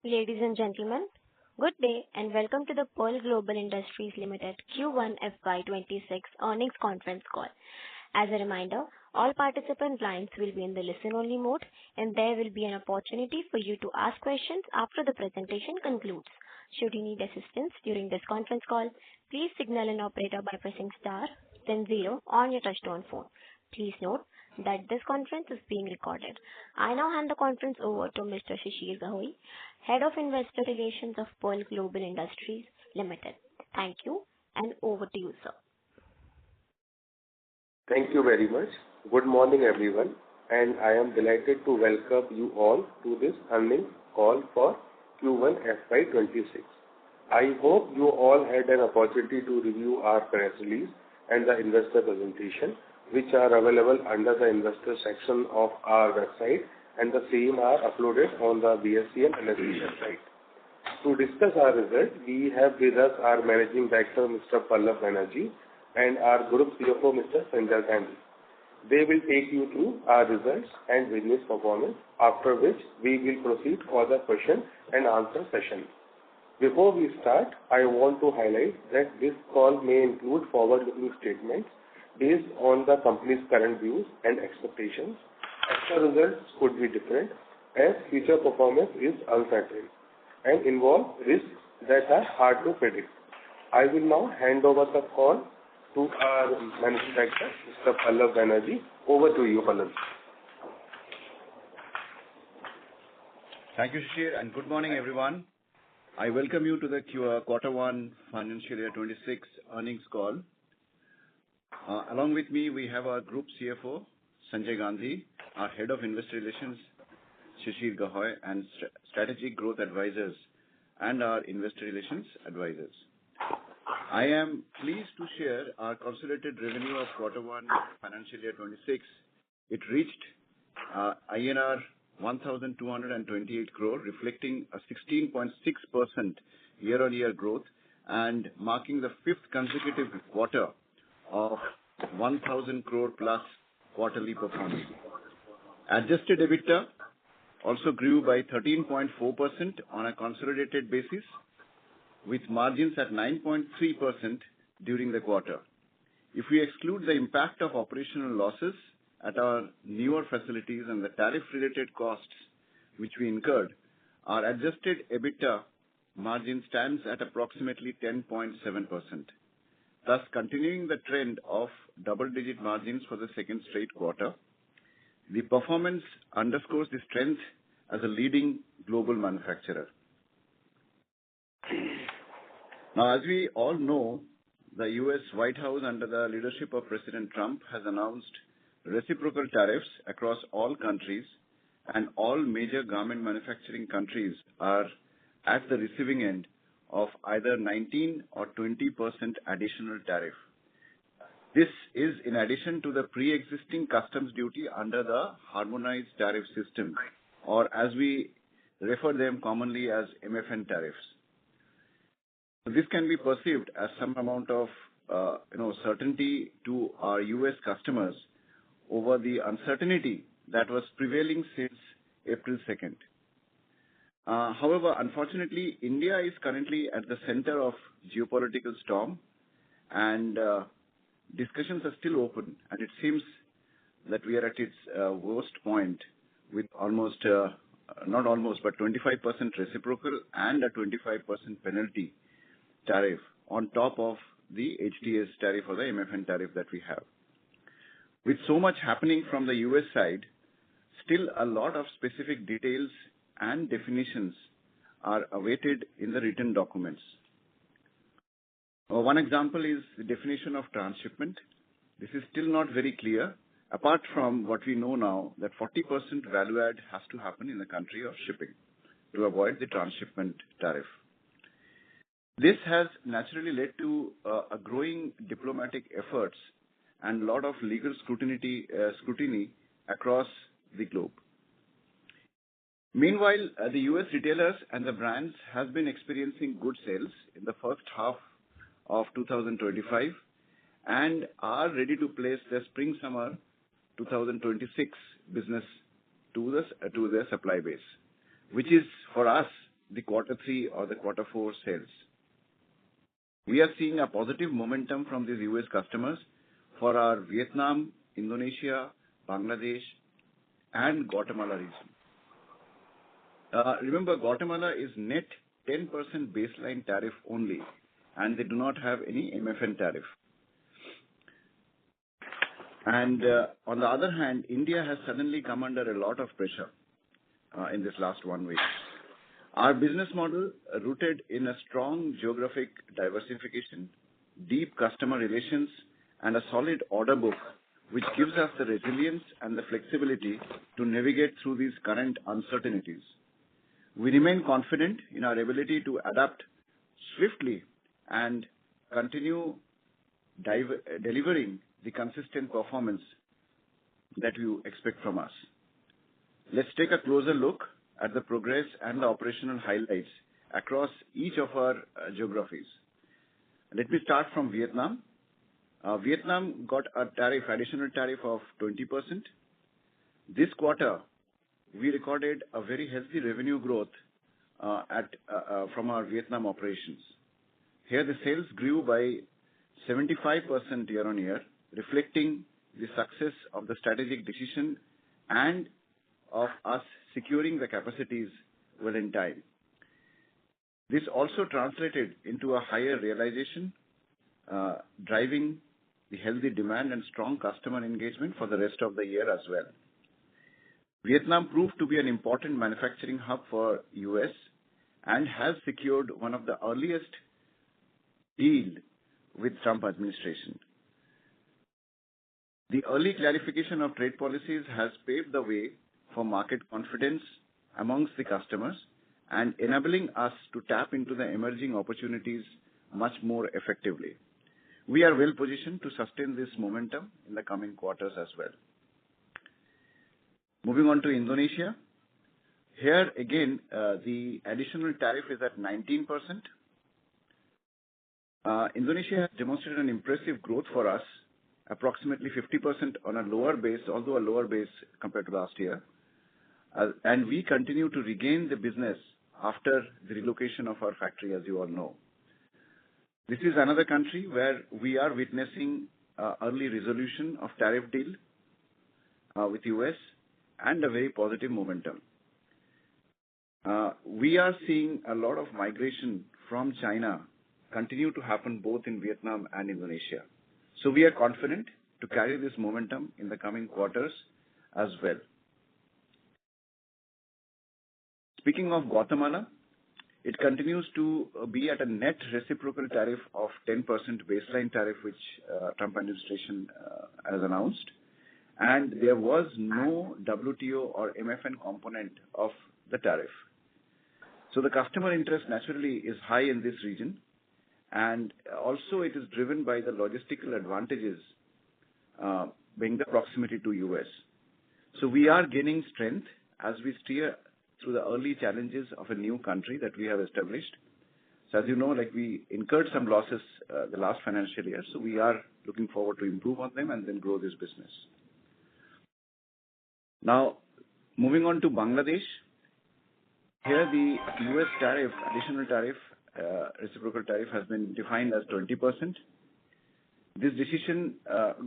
Ladies and gentlemen, good day and welcome to the Pearl Global Industries Limited Q1FY26 earnings conference call. As a reminder, all participant lines will be in the listen-only mode, and there will be an opportunity for you to ask questions after the presentation concludes. Should you need assistance during this conference call, please signal an operator by pressing star, then zero on your touch-tone phone. Please note that this conference is being recorded. I now hand the conference over to Mr. Shishir Gahoi, Head of Investor Relations of Pearl Global Industries Limited. Thank you, and over to you, sir. Thank you very much. Good morning, everyone, and I am delighted to welcome you all to this earnings call for Q1FY26. I hope you all had an opportunity to review our press release and the investor presentation, which are available under the investor section of our website, and the same are uploaded on the BSE and NSE website. To discuss our results, we have with us our Managing Director, Mr. Pallab Banerjee, and our Group CFO, Mr. Sanjay Gandhi. They will take you through our results and business performance, after which we will proceed for the question and answer session. Before we start, I want to highlight that this call may include forward-looking statements based on the company's current views and expectations. Actual results could be different, as future performance is uncertain and involve risks that are hard to predict. I will now hand over the call to our Managing Director, Mr. Pallab Banerjee. Over to you, Pallab. Thank you, Shishir, and good morning, everyone. I welcome you to the Q1 Financial Year 26 earnings call. Along with me, we have our Group CFO, Sanjay Gandhi, our Head of Investor Relations, Shishir Gahoi, and Strategic Growth Advisors, and our Investor Relations Advisors. I am pleased to share our consolidated revenue of Q1 Financial Year 26. It reached INR 1,228 crore, reflecting a 16.6% year-on-year growth and marking the fifth consecutive quarter of 1,000 crore plus quarterly performance. Adjusted EBITDA also grew by 13.4% on a consolidated basis, with margins at 9.3% during the quarter. If we exclude the impact of operational losses at our newer facilities and the tariff-related costs which we incurred, our adjusted EBITDA margin stands at approximately 10.7%, thus continuing the trend of double-digit margins for the second straight quarter. The performance underscores the strength as a leading global manufacturer. Now, as we all know, the U.S. White House, under the leadership of President Trump, has announced reciprocal tariffs across all countries, and all major garment manufacturing countries are at the receiving end of either 19 or 20% additional tariff. This is in addition to the pre-existing customs duty under the harmonized tariff system, or as we refer them commonly as MFN tariffs. This can be perceived as some amount of certainty to our U.S. customers over the uncertainty that was prevailing since April 2nd. However, unfortunately, India is currently at the center of geopolitical storm, and discussions are still open, and it seems that we are at its worst point with almost, not almost, but 25% reciprocal and a 25% penalty tariff on top of the HTS tariff or the MFN tariff that we have. With so much happening from the US side, still a lot of specific details and definitions are awaited in the written documents. One example is the definition of transshipment. This is still not very clear, apart from what we know now, that 40% value add has to happen in the country of shipping to avoid the transshipment tariff. This has naturally led to a growing diplomatic efforts and a lot of legal scrutiny across the globe. Meanwhile, the US retailers and the brands has been experiencing good sales in the first half of 2025 and are ready to place their spring-summer 2026 business to their supply base, which is for us the quarter 3 or the quarter 4 sales. We are seeing a positive momentum from these US customers for our Vietnam, Indonesia, Bangladesh, and Guatemala region. Remember, Guatemala is net 10% baseline tariff only, and they do not have any MFN tariff. And on the other hand, India has suddenly come under a lot of pressure in this last 1 week. Our business model, rooted in a strong geographic diversification, deep customer relations, and a solid order book, which gives us the resilience and the flexibility to navigate through these current uncertainties. We remain confident in our ability to adapt swiftly and continue delivering the consistent performance that you expect from us. Let's take a closer look at the progress and the operational highlights across each of our geographies. Let me start from Vietnam. Vietnam got a additional tariff of 20%. This quarter, we recorded a very healthy revenue growth from our Vietnam operations. Here, the sales grew by 75% year-on-year, reflecting the success of the strategic decision and of us securing the capacities well in time. This also translated into a higher realization, driving the healthy demand and strong customer engagement for the rest of the year as well. Vietnam proved to be an important manufacturing hub for US and has secured one of the earliest deal with Trump administration. The early clarification of trade policies has paved the way for market confidence amongst the customers and enabling us to tap into the emerging opportunities much more effectively. We are well positioned to sustain this momentum in the coming quarters as well. Moving on to Indonesia. Here again, the additional tariff is at 19%. Indonesia has demonstrated an impressive growth for us, approximately 50% on a lower base, although a lower base compared to last year. And we continue to regain the business after the relocation of our factory, as you all know. This is another country where we are witnessing early resolution of tariff deal with US and a very positive momentum. We are seeing a lot of migration from China continue to happen both in Vietnam and Indonesia. So we are confident to carry this momentum in the coming quarters as well. Speaking of Guatemala, it continues to be at a net reciprocal tariff of 10% baseline tariff, which Trump administration has announced. And there was no WTO or MFN component of the tariff. So the customer interest naturally is high in this region. And also it is driven by the logistical advantages being the proximity to US. So we are gaining strength as we steer through the early challenges of a new country that we have established. So as you know, we incurred some losses the last financial year. So we are looking forward to improve on them and then grow this business. Now, moving on to Bangladesh. Here the US tariff, additional tariff, reciprocal tariff has been defined as 20%. This decision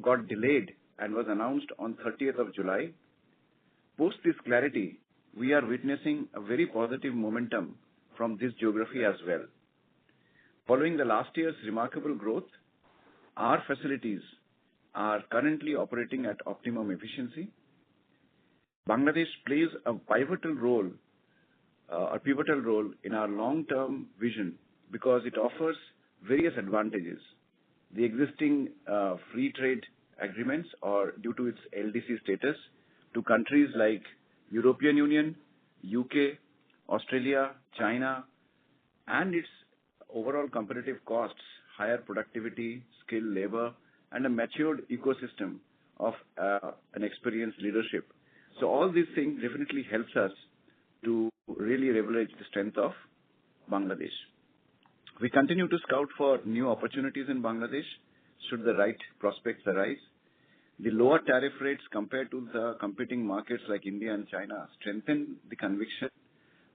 got delayed and was announced on 30th of July. Post this clarity, we are witnessing a very positive momentum from this geography as well. Following the last year's remarkable growth, our facilities are currently operating at optimum efficiency. Bangladesh plays a pivotal role in our long-term vision because it offers various advantages. The existing free trade agreements or due to its LDC status to countries like European Union, UK, Australia, China, and its overall competitive costs, higher productivity, skilled labor, and a matured ecosystem of an experienced leadership. So all these things definitely helps us to really leverage the strength of Bangladesh. We continue to scout for new opportunities in Bangladesh should the right prospects arise. The lower tariff rates compared to the competing markets like India and China strengthen the conviction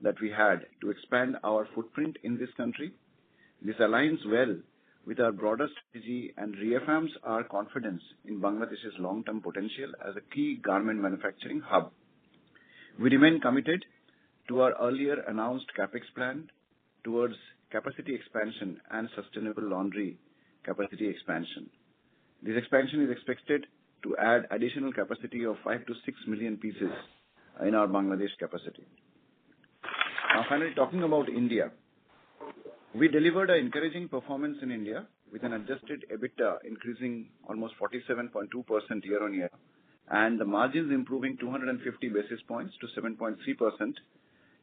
that we had to expand our footprint in this country. This aligns well with our broader strategy and reaffirms our confidence in Bangladesh's long-term potential as a key garment manufacturing hub. We remain committed to our earlier announced CapEx plan towards capacity expansion and sustainable laundry capacity expansion. This expansion is expected to add additional capacity of 5 to 6 million pieces in our Bangladesh capacity. Now, finally, talking about India, we delivered an encouraging performance in India with an adjusted EBITDA increasing almost 47.2% year-on-year and the margins improving 250 basis points to 7.3%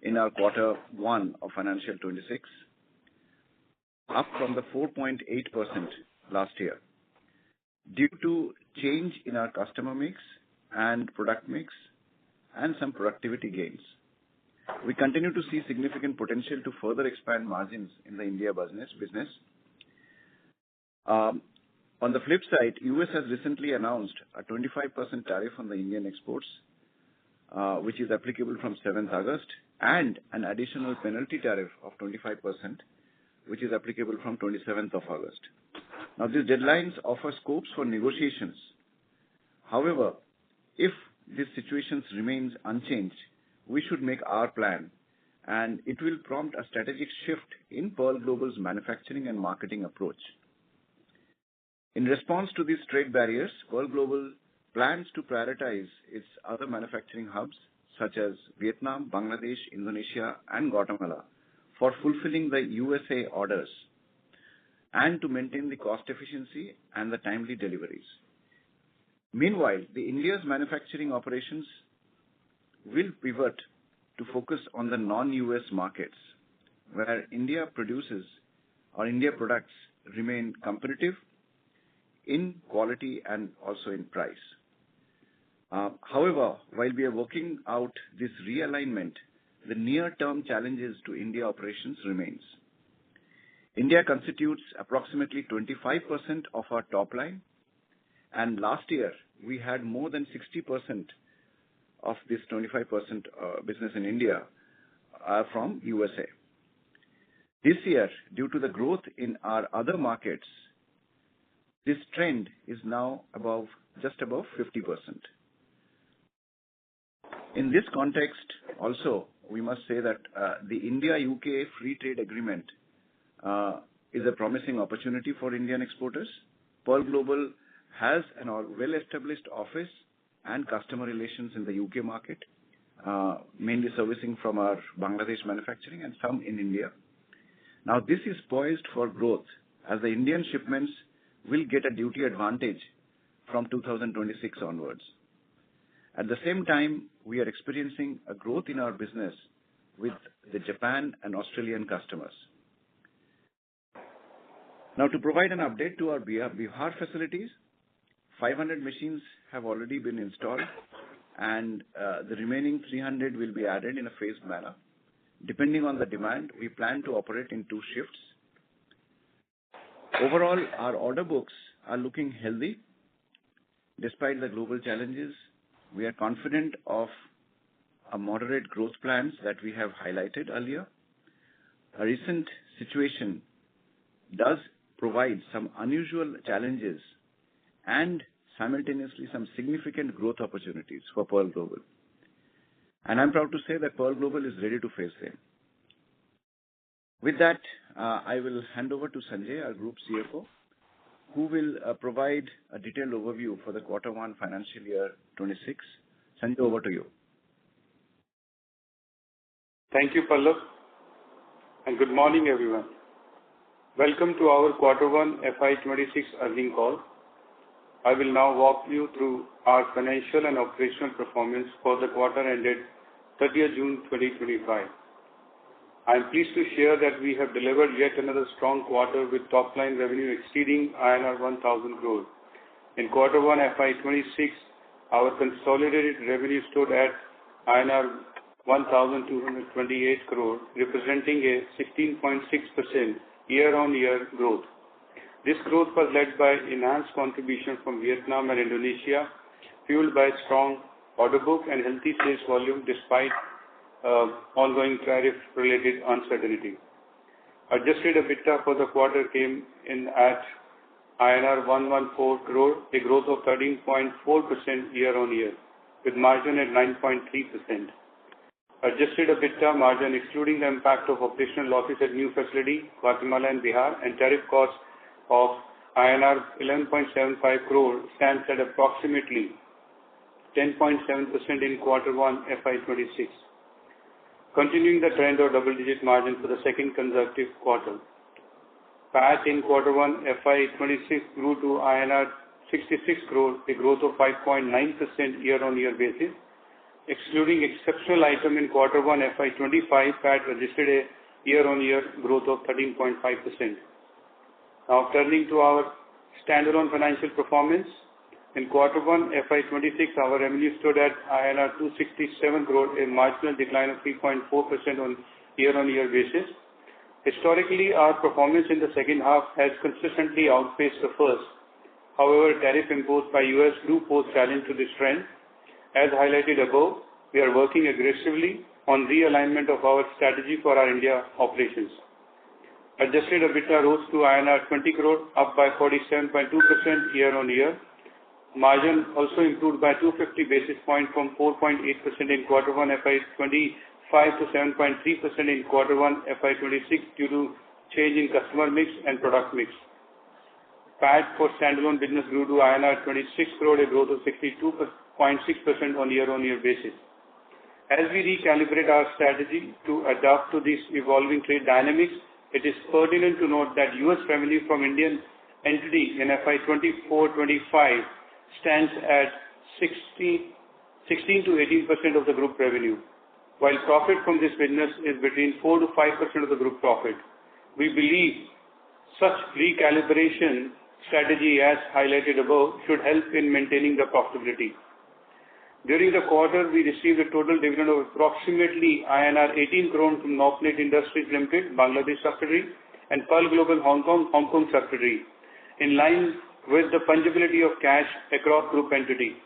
in our Q1 of financial 26, up from the 4.8% last year. Due to change in our customer mix and product mix and some productivity gains, we continue to see significant potential to further expand margins in the India business. On the flip side, US has recently announced a 25% tariff on the Indian exports, which is applicable from 7th August, and an additional penalty tariff of 25%, which is applicable from 27th of August. Now, these deadlines offer scopes for negotiations. However, if this situation remains unchanged, we should make our plan, and it will prompt a strategic shift in Pearl Global's manufacturing and marketing approach. In response to these trade barriers, Pearl Global plans to prioritize its other manufacturing hubs such as Vietnam, Bangladesh, Indonesia, and Guatemala for fulfilling the USA orders and to maintain the cost efficiency and the timely deliveries. Meanwhile, the India's manufacturing operations will pivot to focus on the non-US markets, where India produces or India products remain competitive in quality and also in price. However, while we are working out this realignment, the near-term challenges to India operations remains. India constitutes approximately 25% of our top line, and last year we had more than 60% of this 25% business in India from USA. This year, due to the growth in our other markets, this trend is now just above 50%. In this context, also, we must say that the India-UK Free Trade Agreement is a promising opportunity for Indian exporters. Pearl Global has a well-established office and customer relations in the UK market, mainly servicing from our Bangladesh manufacturing and some in India. Now, this is poised for growth as the Indian shipments will get a duty advantage from 2026 onwards. At the same time, we are experiencing a growth in our business with the Japan and Australian customers. Now, to provide an update to our Bihar facilities, 500 machines have already been installed, and the remaining 300 will be added in a phased manner. Depending on the demand, we plan to operate in 2 shifts. Overall, our order books are looking healthy. Despite the global challenges, we are confident of a moderate growth plans that we have highlighted earlier. A recent situation does provide some unusual challenges and simultaneously some significant growth opportunities for Pearl Global. And I'm proud to say that Pearl Global is ready to face them. With that, I will hand over to Sanjay, our Group CFO, who will provide a detailed overview for the Q1 financial year 26. Sanjay, over to you. Thank you, Pallav, and good morning, everyone. Welcome to our Q1 FY26 earnings call. I will now walk you through our financial and operational performance for the quarter ended 30th June 2025. I am pleased to share that we have delivered yet another strong quarter with top-line revenue exceeding INR 1,000 crore. In Q1 FY26, our consolidated revenue stood at INR 1,228 crore, representing a 16.6% year-on-year growth. This growth was led by enhanced contribution from Vietnam and Indonesia, fueled by strong order book and healthy sales volume despite ongoing tariff-related uncertainty. Adjusted EBITDA for the quarter came in at INR 114 crore, a growth of 13.4% year-on-year, with margin at 9.3%. Adjusted EBITDA margin, excluding the impact of operational losses at new facility, Guatemala and Bihar, and tariff costs of INR 11.75 crore, stands at approximately 10.7% in Q1 FY26, continuing the trend of double-digit margin for the second consecutive quarter. PAT in Q1 FY26 grew to INR 66 crore, a growth of 5.9% year-on-year basis. Excluding exceptional item in Q1 FY25, PAT registered a year-on-year growth of 13.5%. Now turning to our standalone financial performance. In Q1 FY26, our revenue stood at INR 267 crore, a marginal decline of 3.4% on year-on-year basis. Historically, our performance in the second half has consistently outpaced the first. However, tariff imposed by US do pose challenge to this trend. As highlighted above, we are working aggressively on realignment of our strategy for our India operations. Adjusted EBITDA rose to INR 20 crore, up by 47.2% year-on-year. Margin also improved by 250 basis points from 4.8% in Q1 FY25 to 7.3% in Q1 FY26 due to change in customer mix and product mix. PAT for standalone business grew to INR 26 crore, a growth of 62.6% on year-on-year basis. As we recalibrate our strategy to adapt to these evolving trade dynamics, it is pertinent to note that US revenue from Indian entity in FY24-25 stands at 16 to 18% of the group revenue, while profit from this business is between 4 to 5% of the group profit. We believe such recalibration strategy, as highlighted above, should help in maintaining the profitability. During the quarter, we received a total dividend of approximately INR 18 crore from Northplate Industries Limited, Bangladesh subsidiary, and Pearl Global Hong Kong subsidiary, in line with the fungibility of cash across group entity.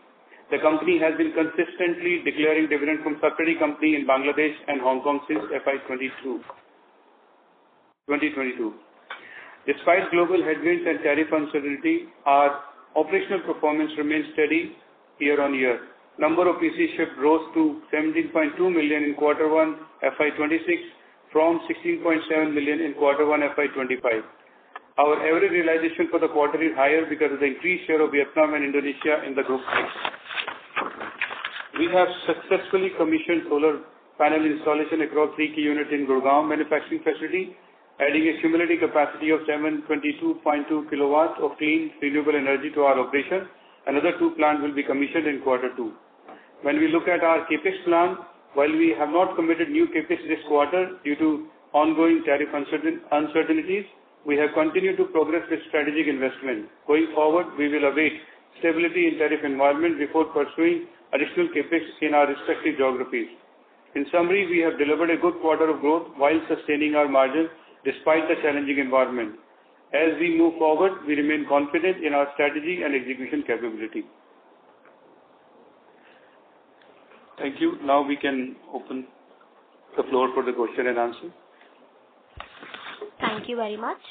The company has been consistently declaring dividend from subsidiary company in Bangladesh and Hong Kong since FY22. Despite global headwinds and tariff uncertainty, our operational performance remains steady year-on-year. Number of PC shipped rose to 17.2 million in Q1 FY26 from 16.7 million in Q1 FY25. Our average realization for the quarter is higher because of the increased share of Vietnam and Indonesia in the group mix. We have successfully commissioned solar panel installation across 3 key units in Gurgaon manufacturing facility, adding a cumulative capacity of 722.2 kilowatts of clean renewable energy to our operation. Another 2 plants will be commissioned in Q2. When we look at our capex plan, while we have not committed new capex this quarter due to ongoing tariff uncertainties, we have continued to progress with strategic investment. Going forward, we will await stability in tariff environment before pursuing additional capex in our respective geographies. In summary, we have delivered a good quarter of growth while sustaining our margins despite the challenging environment. As we move forward, we remain confident in our strategy and execution capability. Thank you. Now we can open the floor for the question and answer. Thank you very much.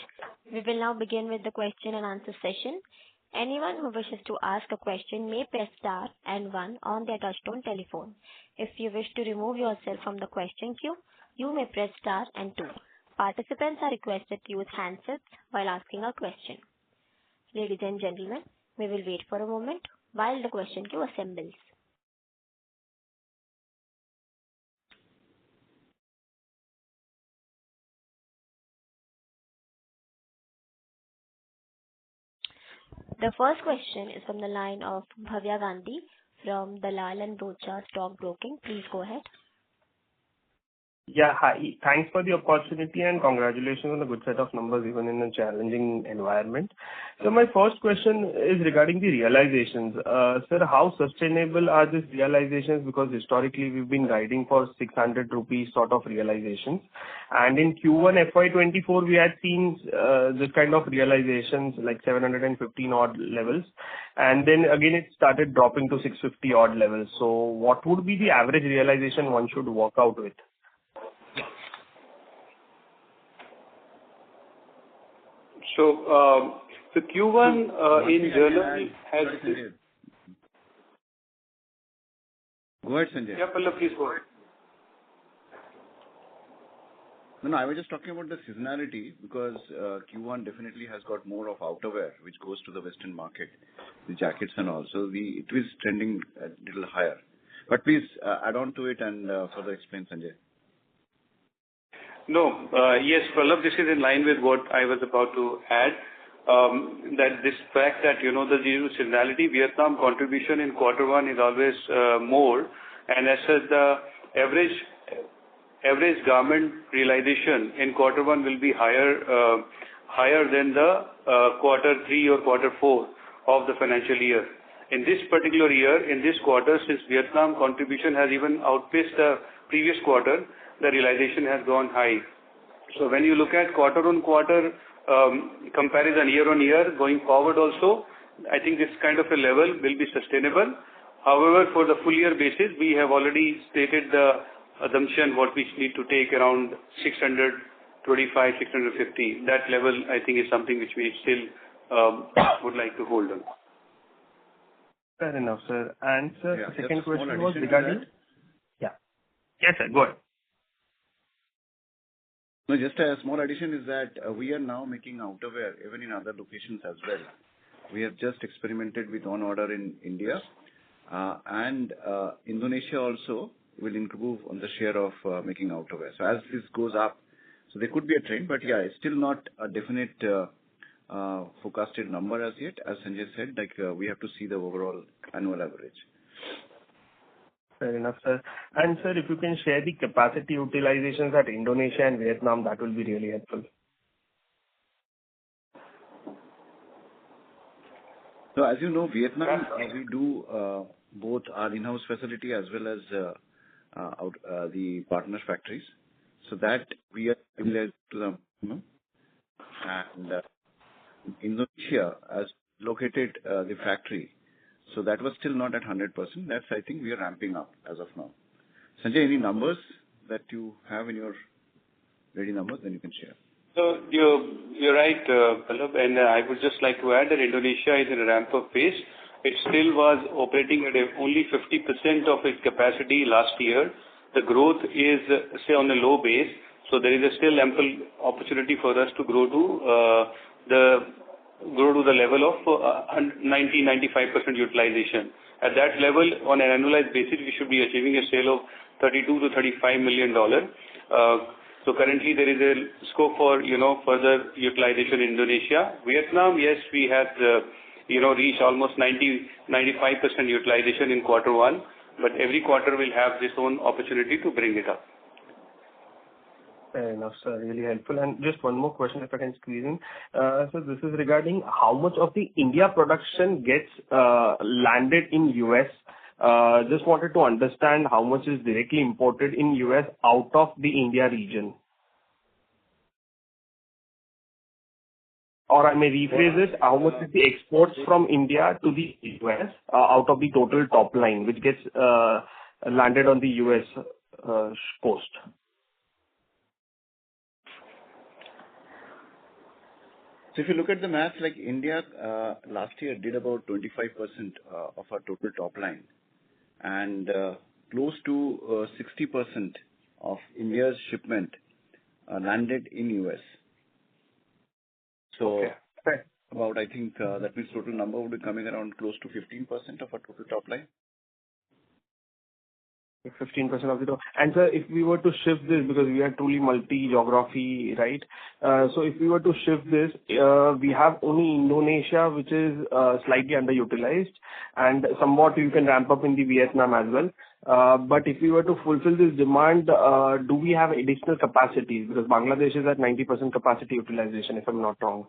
We will now begin with the question and answer session. Anyone who wishes to ask a question may press star and 1 on their touchtone telephone. If you wish to remove yourself from the question queue, you may press star and 2. Participants are requested to use handsets while asking a question. Ladies and gentlemen, we will wait for a moment while the question queue assembles. The first question is from the line of Bhavya Gandhi from Dalal and Broacha Stock Broking. Please go ahead. Yeah, hi. Thanks for the opportunity and congratulations on the good set of numbers even in a challenging environment. So my first question is regarding the realizations. Sir, how sustainable are these realizations? Because historically we've been guiding for 600 rupees sort of realizations. And in Q1 FY24 we had seen this kind of realizations like 715 odd levels. And then again it started dropping to 650 odd levels. So what would be the average realization one should work out with? So, the Q1 in general has... Go ahead, Sanjay. Yeah, Pallav, please go ahead. No, I was just talking about the seasonality because Q1 definitely has got more of outerwear, which goes to the Western market, the jackets and all. So it is trending a little higher. But please add on to it and further explain, Sanjay. No, yes, Pallav, this is in line with what I was about to add. That this fact that, the due to seasonality, Vietnam contribution in Q1 is always more, and as such, the average garment realization in Q1 will be higher than the Q3 or Q4 of the financial year. In this particular year, in this quarter, since Vietnam contribution has even outpaced the previous quarter, the realization has gone high. So when you look at quarter-on-quarter comparison year-on-year going forward also, I think this kind of a level will be sustainable. However, for the full year basis, we have already stated the assumption what we need to take around 625, 650. That level, I think, is something which we still would like to hold on. Fair enough, sir. And sir, Yeah, the second question was addition to regarding... that. Yeah. Yes, sir. Go ahead. No, just a small addition is that we are now making outerwear even in other locations as well. We have just experimented with one order in India and Indonesia also will improve on the share of making outerwear. So as this goes up, so there could be a trend, but yeah, it's still not a definite forecasted number as yet. As Sanjay said, we have to see the overall annual average. Fair enough, sir. And sir, if you can share the capacity utilizations at Indonesia and Vietnam, that will be really helpful. So as you know, Vietnam, we do both our in-house facility as well as the partner factories. So that we are utilized to the maximum. And Indonesia has located the factory. So that was still not at 100%. That's, I think, we are ramping up as of now. Sanjay, any numbers that you have in your ready numbers, then you can share. So you're right, Pallav, and I would just like to add that Indonesia is in a ramp-up phase. It still was operating at only 50% of its capacity last year. The growth is, say, on a low base, so there is still ample opportunity for us to grow to the level of 90-95% utilization. At that level, on an annualized basis, we should be achieving a sale of $32 to $35 million. So currently, there is a scope for further utilization in Indonesia. Vietnam, yes, we have reached almost 90-95% utilization in Q1, but every quarter will have its own opportunity to bring it up. Fair enough, sir. Really helpful. And just one more question, if I can squeeze in. So this is regarding how much of the India production gets landed in US. Just wanted to understand how much is directly imported in US out of the India region. Or I may rephrase it, how much is the exports from India to the US out of the total top line, which gets landed on the US coast? So if you look at the math, like India last year did about 25% of our total top line, and close to 60% of India's shipment landed in US. So okay. About, I think that means total number would be coming around close to 15% of our total top line. 15% of the total. And sir, if we were to shift this, because we are truly multi-geography, right? So if we were to shift this, we have only Indonesia, which is slightly underutilized, and somewhat you can ramp up in the Vietnam as well. But if we were to fulfill this demand, do we have additional capacities? Because Bangladesh is at 90% capacity utilization, if I'm not wrong.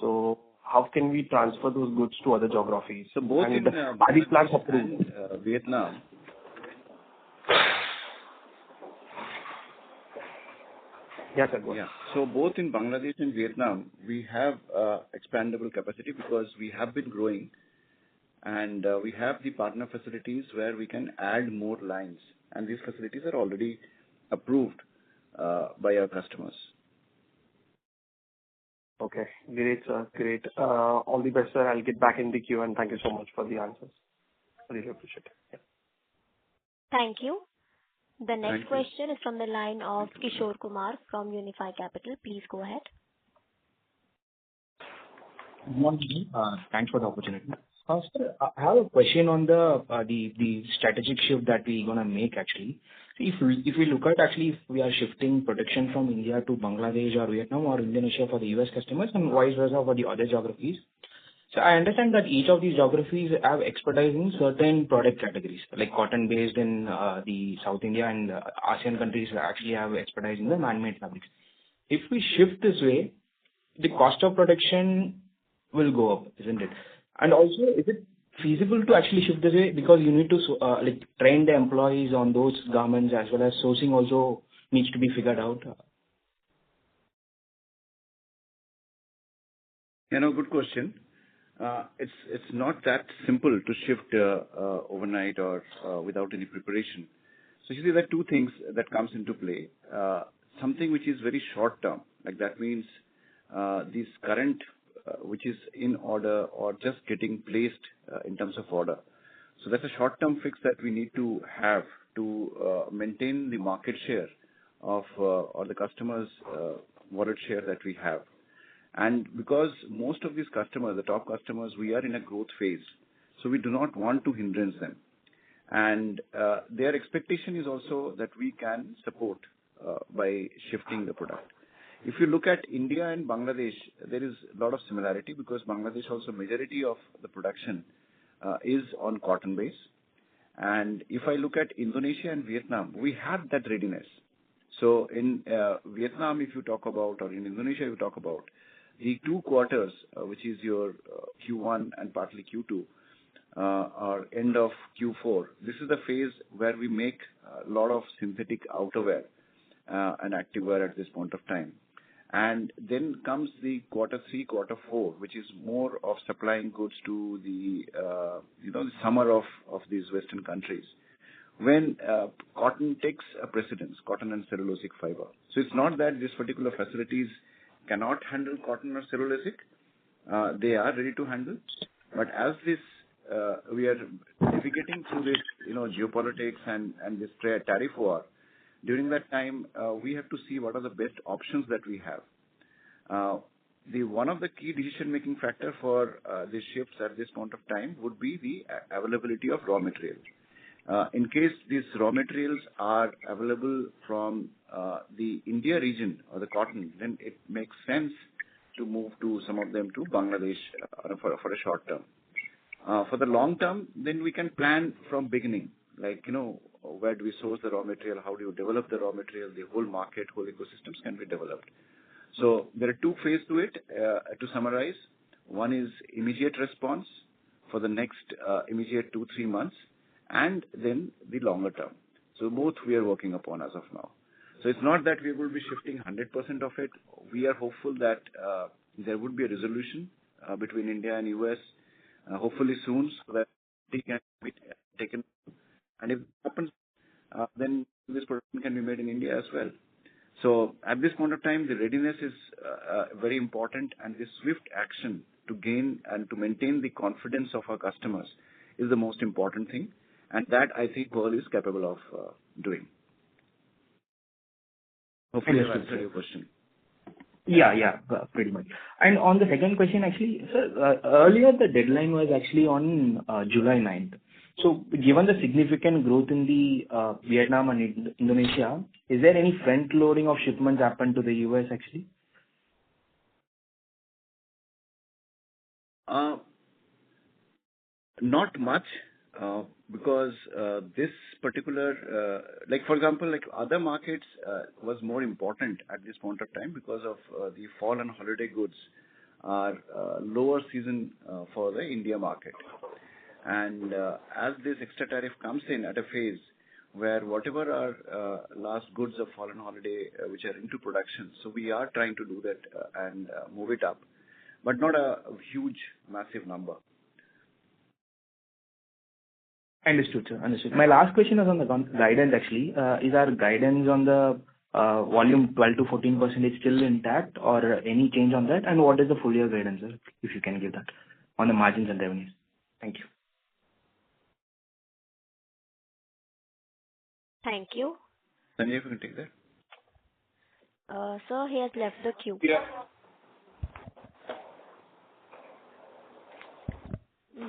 So how can we transfer those goods to other geographies? So both And in are these plants Bangladesh approved? and Vietnam, Yes, sir. Go ahead. yeah. So both in Bangladesh and Vietnam, we have expandable capacity because we have been growing, and we have the partner facilities where we can add more lines, and these facilities are already approved by our customers. Okay. Great, sir. Great. All the best, sir. I'll get back in the queue, and thank you so much for the answers. Really appreciate it. Yeah. Thank you. The next Thank you. question is from the line of Kishore Kumar from Unifi Capital. Please go ahead. Good morning. Thanks for the opportunity. Sir, I have a question on the strategic shift that we're gonna make actually. If we look at actually if we are shifting production from India to Bangladesh or Vietnam or Indonesia for the U.S. customers and vice versa for the other geographies. So I understand that each of these geographies have expertise in certain product categories, like cotton based in the South India and ASEAN countries actually have expertise in the man-made fabrics. If we shift this way, the cost of production will go up, isn't it? And also, is it feasible to actually shift this way? Because you need to like train the employees on those garments as well as sourcing also needs to be figured out. Good question. It's not that simple to shift overnight or without any preparation. So you see, there are two things that comes into play. Something which is very short term, like that means this current which is in order or just getting placed in terms of order. So that's a short term fix that we need to have to maintain the market share of or the customers' wallet share that we have. And because most of these customers, the top customers, we are in a growth phase, so we do not want to hindrance them. And their expectation is also that we can support by shifting the product. If you look at India and Bangladesh, there is a lot of similarity because Bangladesh also majority of the production is on cotton base. And if I look at Indonesia and Vietnam, we have that readiness. So in Vietnam, if you talk about, or in Indonesia, you talk about, the 2 quarters, which is your Q1 and partly Q2, or end of Q4, this is the phase where we make a lot of synthetic outerwear and activewear at this point of time. And then comes the quarter 3, quarter 4, which is more of supplying goods to the, the summer of these Western countries, when cotton takes a precedence, cotton and cellulosic fiber. So it's not that these particular facilities cannot handle cotton or cellulosic. They are ready to handle. But as this, we are navigating through this, geopolitics and this tariff war, during that time, we have to see what are the best options that we have. One of the key decision-making factor for these shifts at this point of time would be the availability of raw materials. In case these raw materials are available from the India region or the cotton, then it makes sense to move to some of them to Bangladesh for a short term. For the long term, then we can plan from beginning, like, where do we source the raw material, how do you develop the raw material, the whole market, whole ecosystems can be developed. So there are 2 phases to it, to summarize. One is immediate response for the next immediate 2-3 months, and then the longer term. So both we are working upon as of now. So it's not that we will be shifting 100% of it. We are hopeful that there would be a resolution between India and US, hopefully soon, so that it can be taken. And if it happens, then this production can be made in India as well. So at this point of time, the readiness is very important, and this swift action to gain and to maintain the confidence of our customers is the most important thing. And that I think Pearl is capable of doing. Hopefully I've answered your question. Yeah, pretty much. And on the second question, actually, sir, earlier the deadline was actually on July 9th. So given the significant growth in the Vietnam and Indonesia, is there any front loading of shipments happened to the US actually? Not much, because this particular, like for example, like other markets was more important at this point of time because of the fall and holiday goods are lower season for the India market. And as this extra tariff comes in at a phase where whatever are last goods of fall and holiday which are into production, so we are trying to do that and move it up, but not a huge, massive number. Understood, sir. Understood. My last question is on the guidance actually. Is our guidance on the volume 12 to 14% still intact or any change on that? And what is the full year guidance, sir, if you can give that on the margins and revenues? Thank you. Thank you. Sanjay, if you can take that. Sir, he has left the queue. Yeah.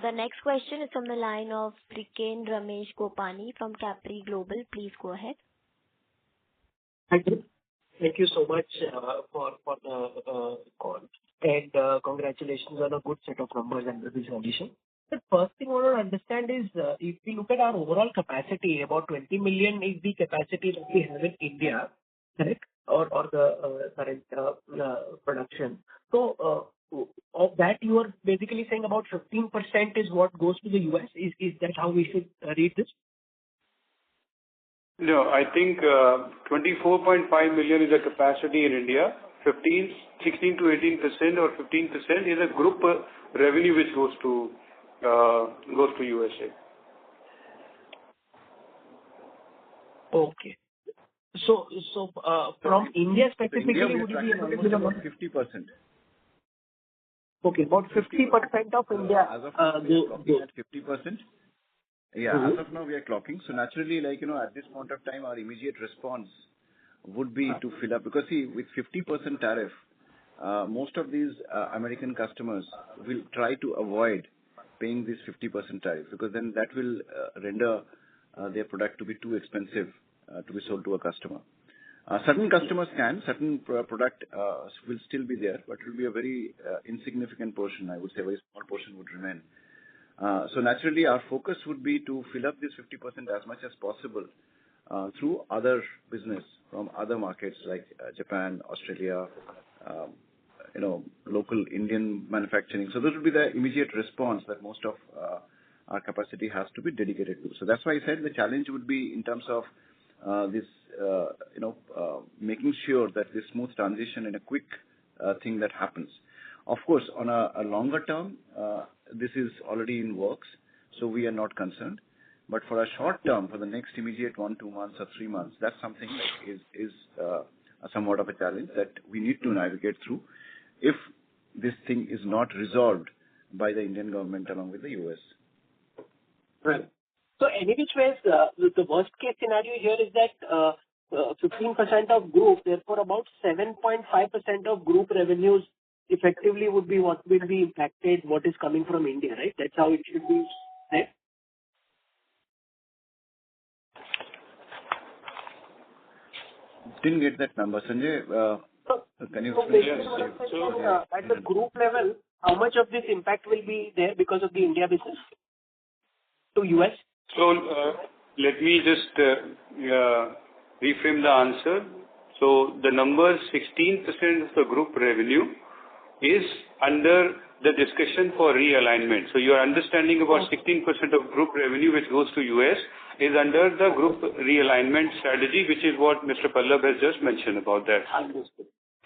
The next question is from the line of Priken Ramesh Gopani from Capri Global. Please go ahead. Thank you. Thank you so much for the call. And congratulations on a good set of numbers and the resolution. The first thing I want to understand is if we look at our overall capacity, about 20 million is the capacity that we have in India, correct? Or the current production. So of that, you are basically saying about 15% is what goes to the US. Is that how we should read this? No, I think 24.5 million is the capacity in India. 16 to 18% or 15% is a group revenue which goes to USA. Okay. So from India specifically, India, would you be able to almost give about about 50%. Okay, about 50% of India. As of now, we are clocking at 50%. Yeah, Mm-hmm. as of now, we are clocking. So naturally, like, at this point of time, our immediate response would be to fill up. Because see, with 50% tariff, most of these American customers will try to avoid paying this 50% tariff because then that will render their product to be too expensive to be sold to a customer. Certain customers can, certain product will still be there, but it will be a very insignificant portion. I would say a very small portion would remain. So naturally, our focus would be to fill up this 50% as much as possible through other business from other markets like Japan, Australia, local Indian manufacturing. So this will be the immediate response that most of our capacity has to be dedicated to. So that's why I said the challenge would be in terms of making sure that this smooth transition in a quick thing that happens. Of course, on a longer term, this is already in works, so we are not concerned. But for a short term, for the next immediate 1, 2 months or 3 months, that's something that is somewhat of a challenge that we need to navigate through if this thing is not resolved by the Indian government along with the US. Right. So any which ways, the worst case scenario here is that 15% of group, therefore about 7.5% of group revenues effectively would be what will be impacted, what is coming from India, right? That's how it should be, right? Didn't get that number. Sanjay, can you So explain? basically, at the group level, how much of this impact will be there because of the India business to US? So let me just reframe the answer. So the number 16% of the group revenue is under the discussion for realignment. So your understanding about 16% of group revenue which goes to US is under the group realignment strategy, which is what Mr. Pallab has just mentioned about that.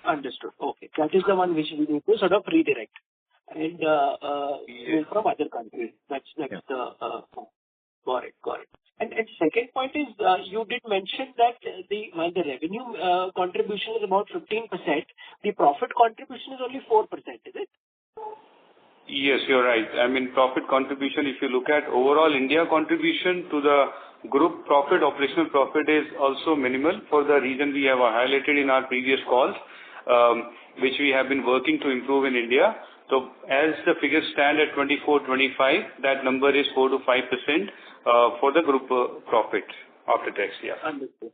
Understood. Okay. That is the one which we need to sort of redirect and move from other countries. That's the got it. And second point is, you did mention that while the revenue contribution is about 15%, the profit contribution is only 4%, is it? Yes, you're right. I mean, profit contribution, if you look at overall India contribution to the group profit, operational profit is also minimal for the reason we have highlighted in our previous calls, which we have been working to improve in India. So as the figures stand at 24-25, that number is 4 to 5% for the group profit after tax. Yeah. Understood.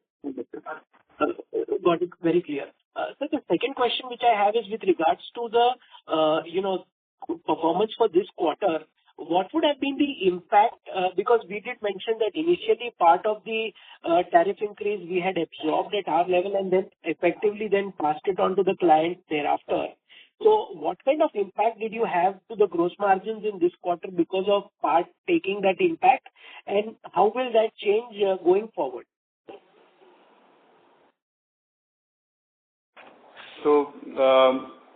Got it. Very clear. So the second question which I have is with regards to the performance for this quarter. what would have been the impact? Because we did mention that initially part of the tariff increase we had absorbed at our level and then effectively then passed it on to the client thereafter. So what kind of impact did you have to the gross margins in this quarter because of part taking that impact, and how will that change going forward? So,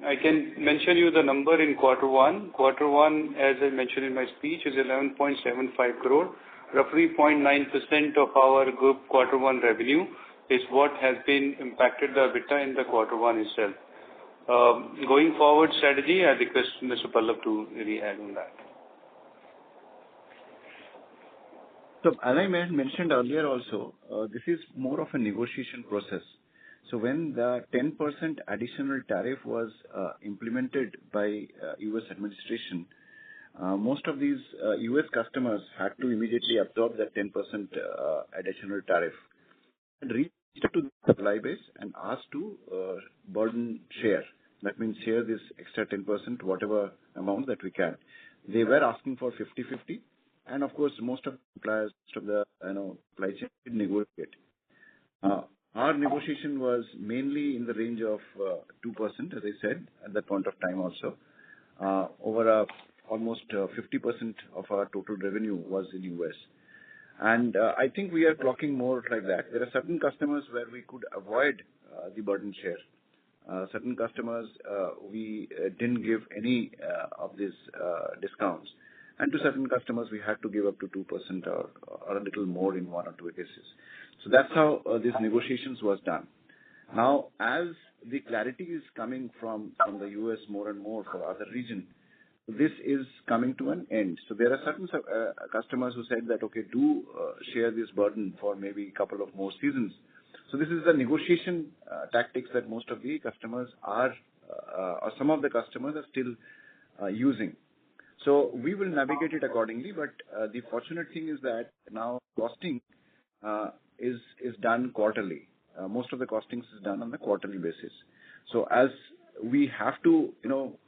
I can mention you the number in quarter one. Quarter one, as I mentioned in my speech, is 11.75 crore. Roughly 0.9% of our group quarter one revenue is what has been impacted the EBITDA in the quarter one itself. Going forward strategy, I request Mr. Pallab to really add on that. So as I mentioned earlier also, this is more of a negotiation process. So when the 10% additional tariff was implemented by US administration, most of these US customers had to immediately absorb that 10% additional tariff and reach out to the supply base and ask to burden share. That means share this extra 10%, whatever amount that we can. They were asking for 50-50, and of course most of the suppliers, most of the supply chain did negotiate. Our negotiation was mainly in the range of 2%, as I said at that point of time also. Over almost 50% of our total revenue was in US. And I think we are clocking more like that. There are certain customers where we could avoid the burden share. Certain customers, we didn't give any of these discounts. And to certain customers, we had to give up to 2% or a little more in one or two cases. So that's how these negotiations was done. Now, as the clarity is coming from the US more and more for other region, this is coming to an end. So there are certain customers who said that, okay, do share this burden for maybe a couple of more seasons. So this is the negotiation tactics that most of the customers are, or some of the customers are still using. So we will navigate it accordingly, but the fortunate thing is that now costing is done quarterly. Most of the costings is done on a quarterly basis. So as we have to,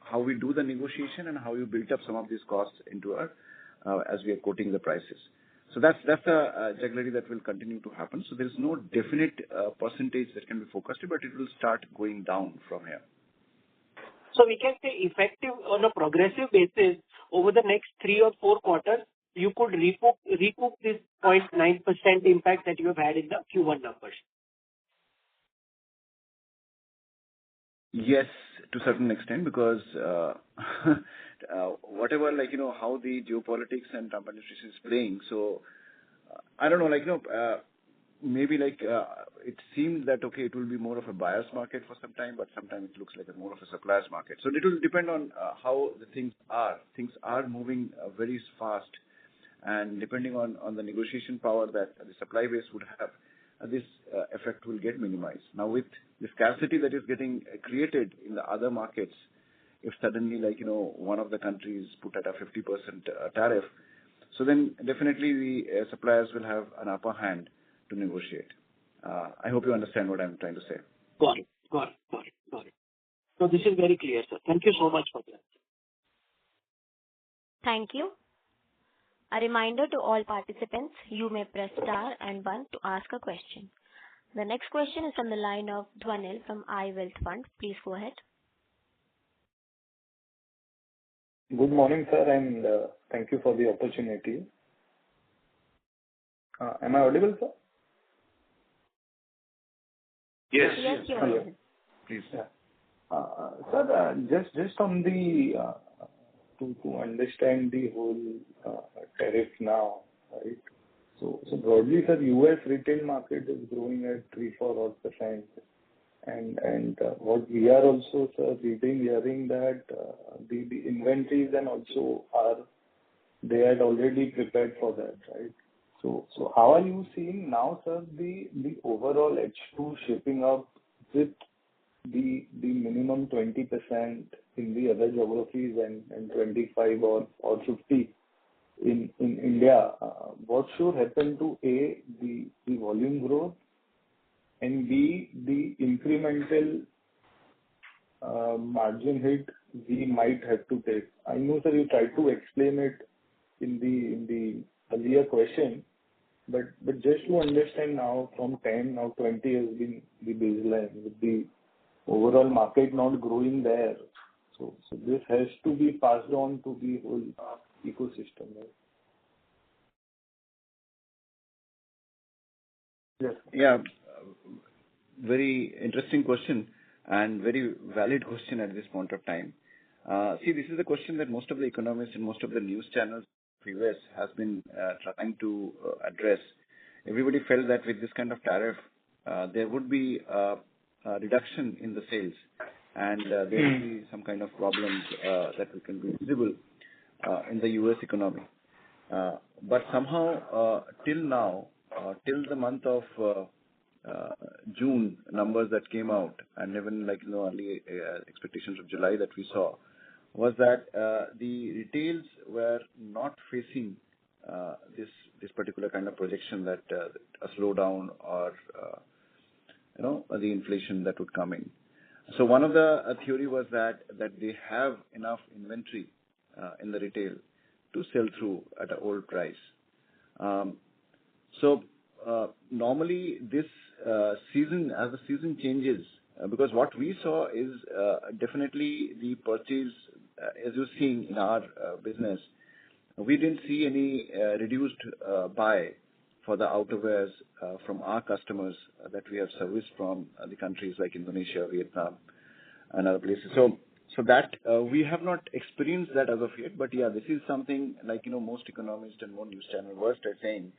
how we do the negotiation and how you build up some of these costs into our, as we are quoting the prices. So that's a jugglery that will continue to happen. So there is no definite percentage that can be focused, but it will start going down from here. So we can say effective on a progressive basis over the next 3 or 4 quarters, you could recoup this 0.9% impact that you have had in the Q1 numbers. Yes, to a certain extent, because whatever, how the geopolitics and Trump administration is playing. So I don't know, maybe it seemed that, okay, it will be more of a buyer's market for some time, but sometimes it looks like more of a supplier's market. So it will depend on how the things are. Things are moving very fast, and depending on the negotiation power that the supply base would have, this effect will get minimized. Now, with the scarcity that is getting created in the other markets, if suddenly, one of the countries put at a 50% tariff, so then definitely the suppliers will have an upper hand to negotiate. I hope you understand what I'm trying to say. Got it. So this is very clear, sir. Thank you so much for that. Thank you. A reminder to all participants, you may press star and 1 to ask a question. The next question is from the line of Dhwanil from iWealth Fund. Please go ahead. Good morning, sir, and thank you for the opportunity. Am I audible, sir? Yes. Yes, you are. Please. Yeah. Sir, just on the to understand the whole tariff now, right? So broadly, sir, US retail market is growing at 3-4%, and what we are also, sir, hearing that the inventories and also they had already prepared for that, right? So how are you seeing now, sir, the overall H2 shaping up with the minimum 20% in the other geographies and 25 or 50 in India? What should happen to A, the volume growth, and B, the incremental margin hit we might have to take? I know, sir, you tried to explain it in the earlier question. But just to understand now, from 10, now 20 has been the baseline with the overall market not growing there. So this has to be passed on to the whole ecosystem, right? Yes. Yeah. Very interesting question and very valid question at this point of time. See, this is a question that most of the economists and most of the news channels of US has been trying to address. Everybody felt that with this kind of tariff, there would be a reduction in the sales, and there will be some kind of problems that can be visible in the US economy. But somehow, till now, till the month of June numbers that came out, and even early expectations of July that we saw, was that the retails were not facing this particular kind of projection that a slowdown or the inflation that would come in. So one of the theory was that they have enough inventory in the retail to sell through at an old price. Normally this season, as the season changes, because what we saw is definitely the purchase, as you're seeing in our business, we didn't see any reduced buy for the outerwears from our customers that we have serviced from the countries like Indonesia, Vietnam, and other places. So that we have not experienced that as of yet, but yeah, this is something most economists and more news channel were saying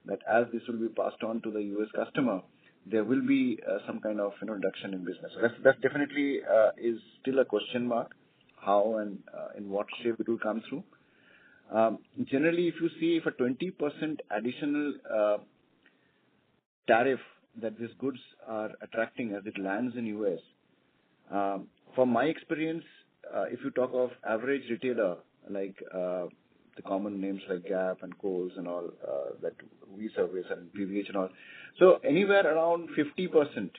that as this will be passed on to the US customer, there will be some kind of reduction in business. So that definitely is still a question mark, how and in what shape it will come through. Generally, if you see if a 20% additional tariff that these goods are attracting as it lands in US, from my experience, if you talk of average retailer like the common names like Gap and Kohl's and all that we service and PVH and all, so anywhere around 50%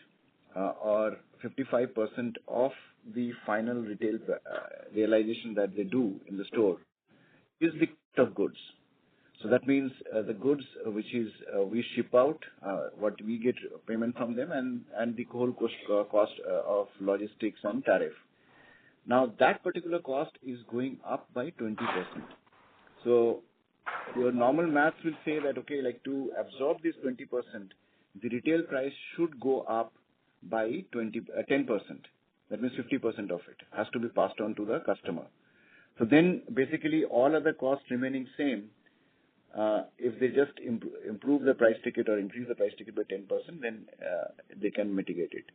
or 55% of the final retail realization that they do in the store is the cost of goods. So that means the goods which is we ship out, what we get payment from them, and the whole cost of logistics and tariff. Now that particular cost is going up by 20%. So your normal math will say that to absorb this 20%, the retail price should go up by 10%. That means 50% of it has to be passed on to the customer. So then basically all other costs remaining same, if they just improve the price ticket or increase the price ticket by 10%, then they can mitigate it.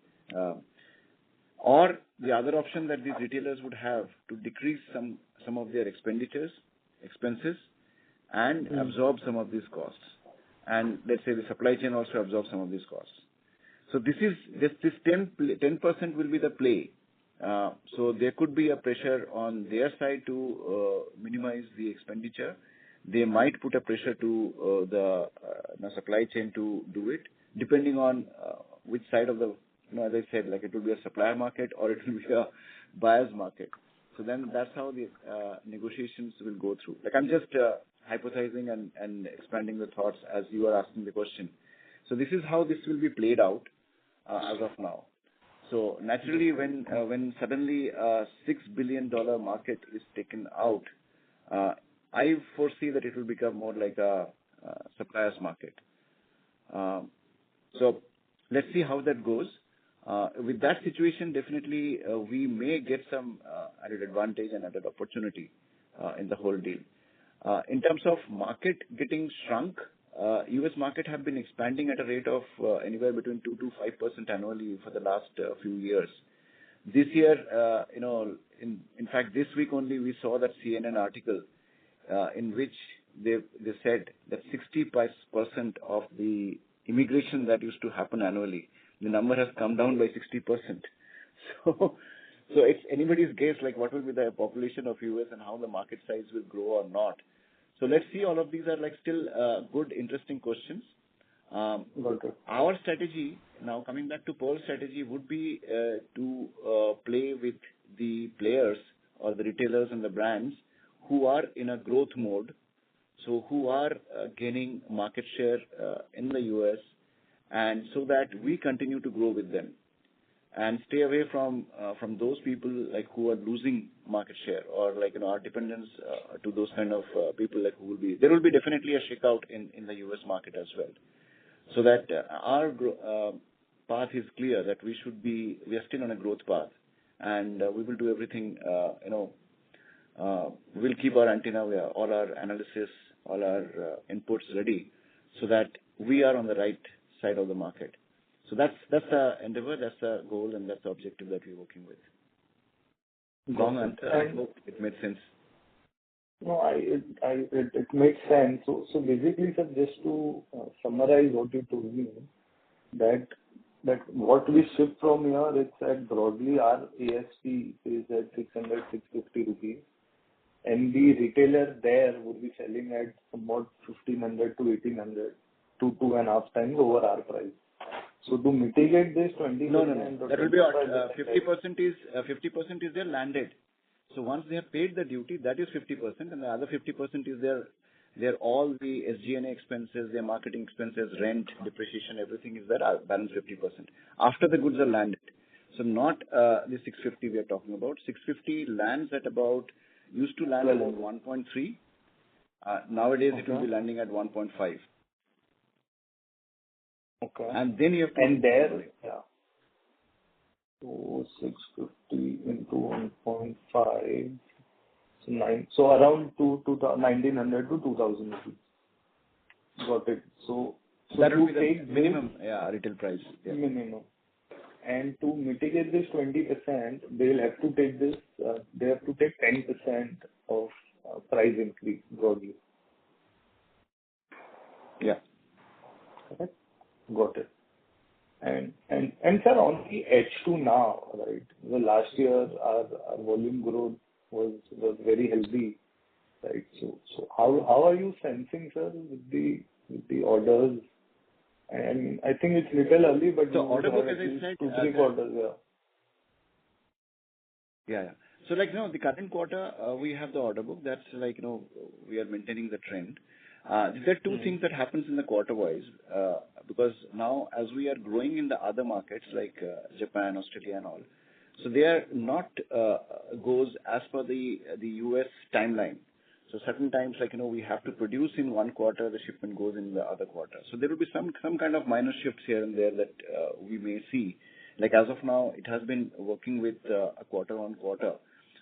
Or the other option that these retailers would have to decrease some of their expenses, and absorb some of these costs. And let's say the supply chain also absorbs some of these costs. So this 10% will be the play. So there could be a pressure on their side to minimize the expenditure. They might put a pressure to the supply chain to do it, depending on which side of the, as I said, it will be a supplier market or it will be a buyer's market. So then that's how the negotiations will go through. I'm just hypothesizing and expanding the thoughts as you are asking the question. So this is how this will be played out as of now. So naturally, when suddenly a $6 billion market is taken out, I foresee that it will become more like a supplier's market. So let's see how that goes. With that situation, definitely we may get some added advantage and added opportunity in the whole deal. In terms of market getting shrunk, U.S. market have been expanding at a rate of anywhere between 2 to 5% annually for the last few years. This year, in fact, this week only we saw that CNN article in which they said that 60% of the immigration that used to happen annually, the number has come down by 60%. So it's anybody's guess what will be the population of US and how the market size will grow or not. So let's see, all of these are still good, interesting questions. Our strategy, now coming back to Pearl's strategy, would be to play with the players or the retailers and the brands who are in a growth mode, so who are gaining market share in the US, and so that we continue to grow with them and stay away from those people like who are losing market share or our dependence to those kind of people who will be. There will be definitely a shakeout in the US market as well, so that our path is clear that we are still on a growth path, and we will do everything. We'll keep our antenna, all our analysis, all our inputs ready, so that we are on the right side of the market. So that's the endeavor, that's the goal, and that's the objective that we're working with. Long answer. I hope it made sense. No, it makes sense. So basically, sir, just to summarize what you told me, that what we ship from here, it's at broadly our ASP is at 600, 650 rupees. And the retailer there would be selling at about 1500 to 1800, 2.5 times over our price. So to mitigate this 20%, no. That will be 50% is their landed. So once they have paid the duty, that is 50%, and the other 50% is their all the SG&A expenses, their marketing expenses, rent, depreciation, everything is there, balance 50%. After the goods are landed. So not the 650 we are talking about. 650 lands at about, used to land about 1.3. Nowadays it will be landing at 1.5. Okay. And then you have to... And there, yeah. So 650 into 1.5, so 9. So around 1900 to 2000 rupees. Got it. So that will be the minimum retail price. Yeah. Minimum. And to mitigate this 20%, they'll have to take this. They have to take 10% of price increase broadly. Yeah. Okay. Got it. And sir, on the H2 now, right? The last year our volume growth was very healthy, right? So how are you sensing, sir, with the orders? And I think it's little early, but the order book, as I said, 2-3 quarters, Yeah. So the current quarter, we have the order book. That's we are maintaining the trend. There are two things that happens in the quarter-wise, because now as we are growing in the other markets like Japan, Australia and all, so they are not goes as per the US timeline. So certain times we have to produce in one quarter, the shipment goes in the other quarter. So there will be some kind of minor shifts here and there that we may see. Like as of now, it has been working with a quarter on quarter.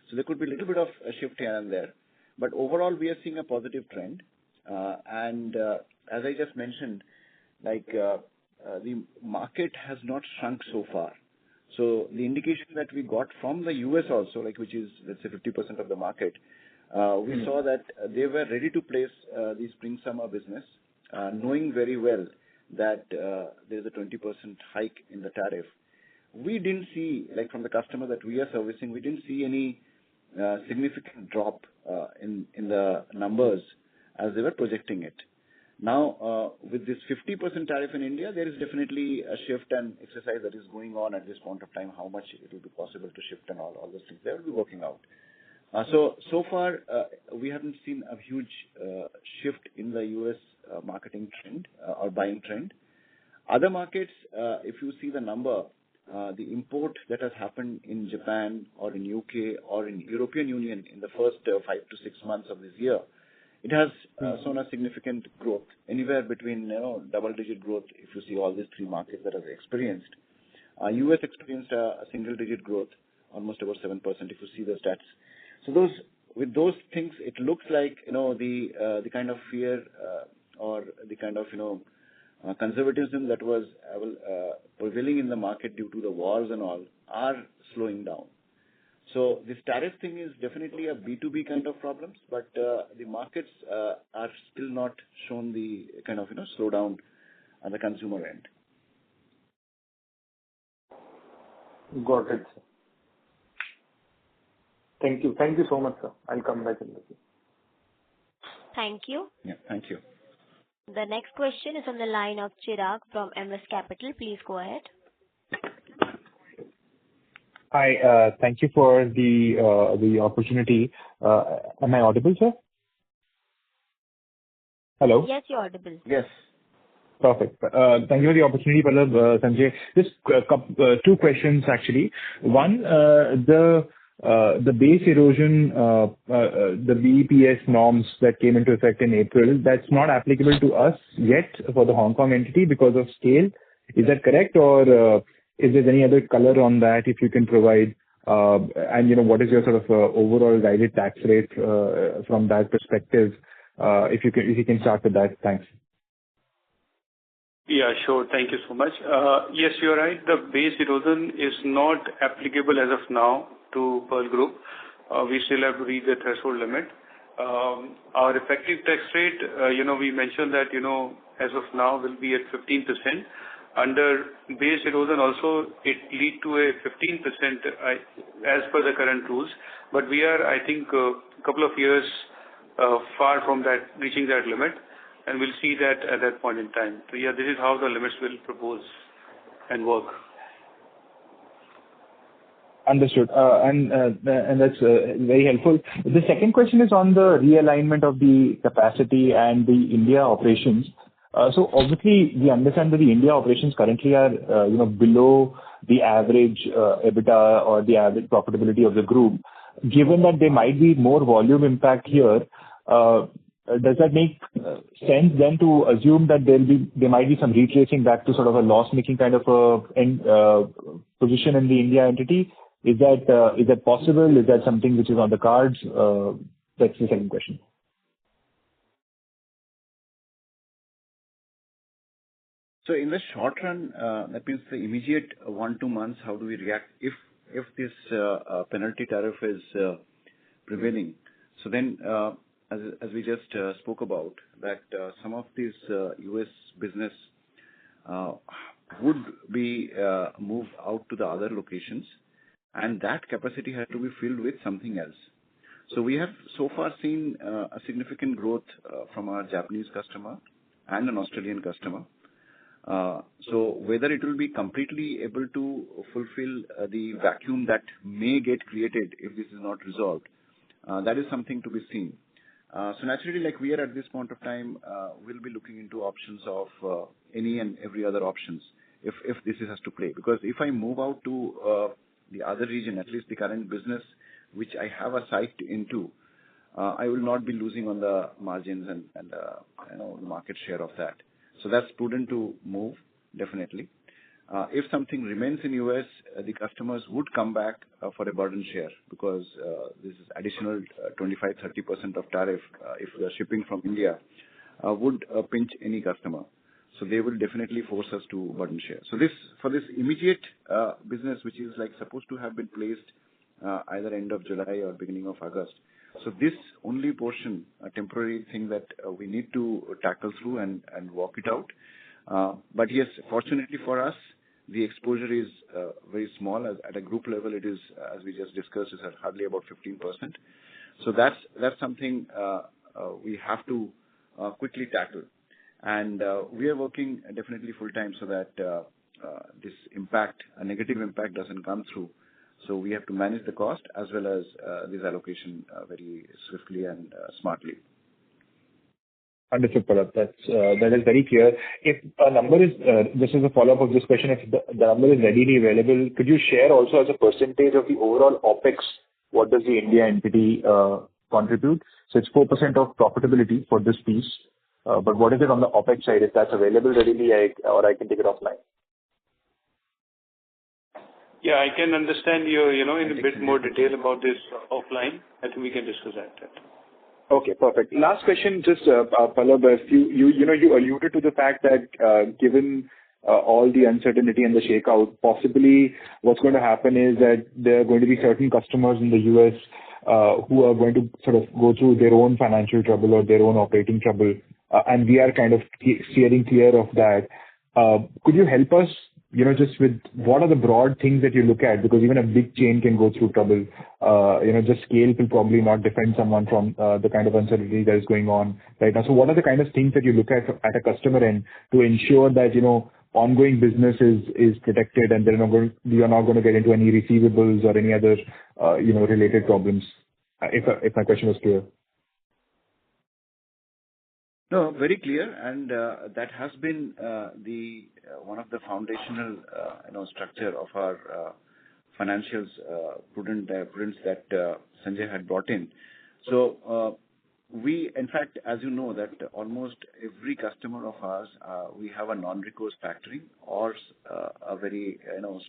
So there could be a little bit of a shift here and there. But overall, we are seeing a positive trend. And as I just mentioned, the market has not shrunk so far. So the indication that we got from the US also, which is, let's say, 50% of the market, we saw that they were ready to place the spring-summer business, knowing very well that there's a 20% hike in the tariff. We didn't see, from the customer that we are servicing, we didn't see any significant drop in the numbers as they were projecting it. Now, with this 50% tariff in India, there is definitely a shift and exercise that is going on at this point of time, how much it will be possible to shift and all those things. They will be working out. So far, we haven't seen a huge shift in the US marketing trend or buying trend. Other markets, if you see the number, the import that has happened in Japan or in UK or in European Union in the first 5 to 6 months of this year, it has shown a significant growth, anywhere between double-digit growth. If you see all these three markets that have experienced, US experienced a single-digit growth, almost about 7%. If you see the stats, so with those things, it looks like the kind of fear or the kind of conservatism that was prevailing in the market due to the wars and all are slowing down. So this tariff thing is definitely a B2B kind of problems, but the markets are still not shown the kind of slowdown at the consumer end. Got it, sir. Thank you. Thank you so much, sir. I'll come back in the queue. Thank you. Yeah, thank you. The next question is on the line of Chirag from MS Capital. Please go ahead. Hi, thank you for the opportunity. Am I audible, sir? Hello? Yes, you're audible. Yes. Perfect. Thank you for the opportunity, Pallab, Sanjay. Just two questions, actually. One, the base erosion, the BEPS norms that came into effect in April, that's not applicable to us yet for the Hong Kong entity because of scale. Is that correct? Or is there any other color on that, if you can provide? And, what is your sort of overall guided tax rate from that perspective? If you can start with that. Thanks. Yeah, sure. Thank you so much. Yes, you're right. The base erosion is not applicable as of now to Pearl Group. We still have to reach the threshold limit. Our effective tax rate, we mentioned that, as of now will be at 15%. Under base erosion also, it lead to a 15% as per the current rules. But we are, I think, a couple of years far from that, reaching that limit. And we'll see that at that point in time. So yeah, this is how the limits will propose and work. Understood. And that's very helpful. The second question is on the realignment of the capacity and the India operations. So obviously, we understand that the India operations currently are, below the average EBITDA or the average profitability of the group. Given that there might be more volume impact here, does that make sense then to assume that there might be some retracing back to sort of a loss-making kind of position in the India entity? Is that possible? Is that something which is on the cards? That's the second question. So in the short run, that means the immediate 1-2 months, how do we react if this penalty tariff is prevailing? So then, as we just spoke about, that some of these US business would be moved out to the other locations, and that capacity had to be filled with something else. So we have so far seen a significant growth from our Japanese customer and an Australian customer. So whether it will be completely able to fulfill the vacuum that may get created if this is not resolved, that is something to be seen. So naturally, like we are at this point of time, we'll be looking into options of any and every other options if this has to play. Because if I move out to the other region, at least the current business which I have a sight into, I will not be losing on the margins and the market share of that. So that's prudent to move, definitely. If something remains in US, the customers would come back for a burden share because this is additional 25-30% of tariff if they are shipping from India would pinch any customer. So they will definitely force us to burden share. So for this immediate business, which is like supposed to have been placed either end of July or beginning of August. So this only portion, a temporary thing that we need to tackle through and walk it out. But yes, fortunately for us, the exposure is very small. At a group level, it is, as we just discussed, is at hardly about 15%. So that's something we have to quickly tackle. And we are working definitely full time so that this impact, a negative impact, doesn't come through. So we have to manage the cost as well as this allocation very swiftly and smartly. Understood, Pallab. That is very clear. If a number is, this is a follow-up of this question, if the number is readily available, could you share also as a percentage of the overall OpEx, what does the India entity contribute? So it's 4% of profitability for this piece. But what is it on the OpEx side? If that's available readily, or I can take it offline. Yeah, I can understand you, in a bit more detail about this offline. I think we can discuss that. Okay, perfect. Last question, just Pallab, you alluded to the fact that given all the uncertainty and the shakeout, possibly what's going to happen is that there are going to be certain customers in the US who are going to sort of go through their own financial trouble or their own operating trouble, and we are kind of steering clear of that. Could you help us, just with what are the broad things that you look at? Because even a big chain can go through trouble. Just scale will probably not defend someone from the kind of uncertainty that is going on right now. So what are the kind of things that you look at a customer end to ensure that, ongoing business is protected and you are not going to get into any receivables or any other, related problems? If my question was clear. No, very clear, and that has been the one of the foundational structure of our financials prudence that Sanjay had brought in. So we, in fact, as you know, that almost every customer of ours, we have a non-recourse factoring or a very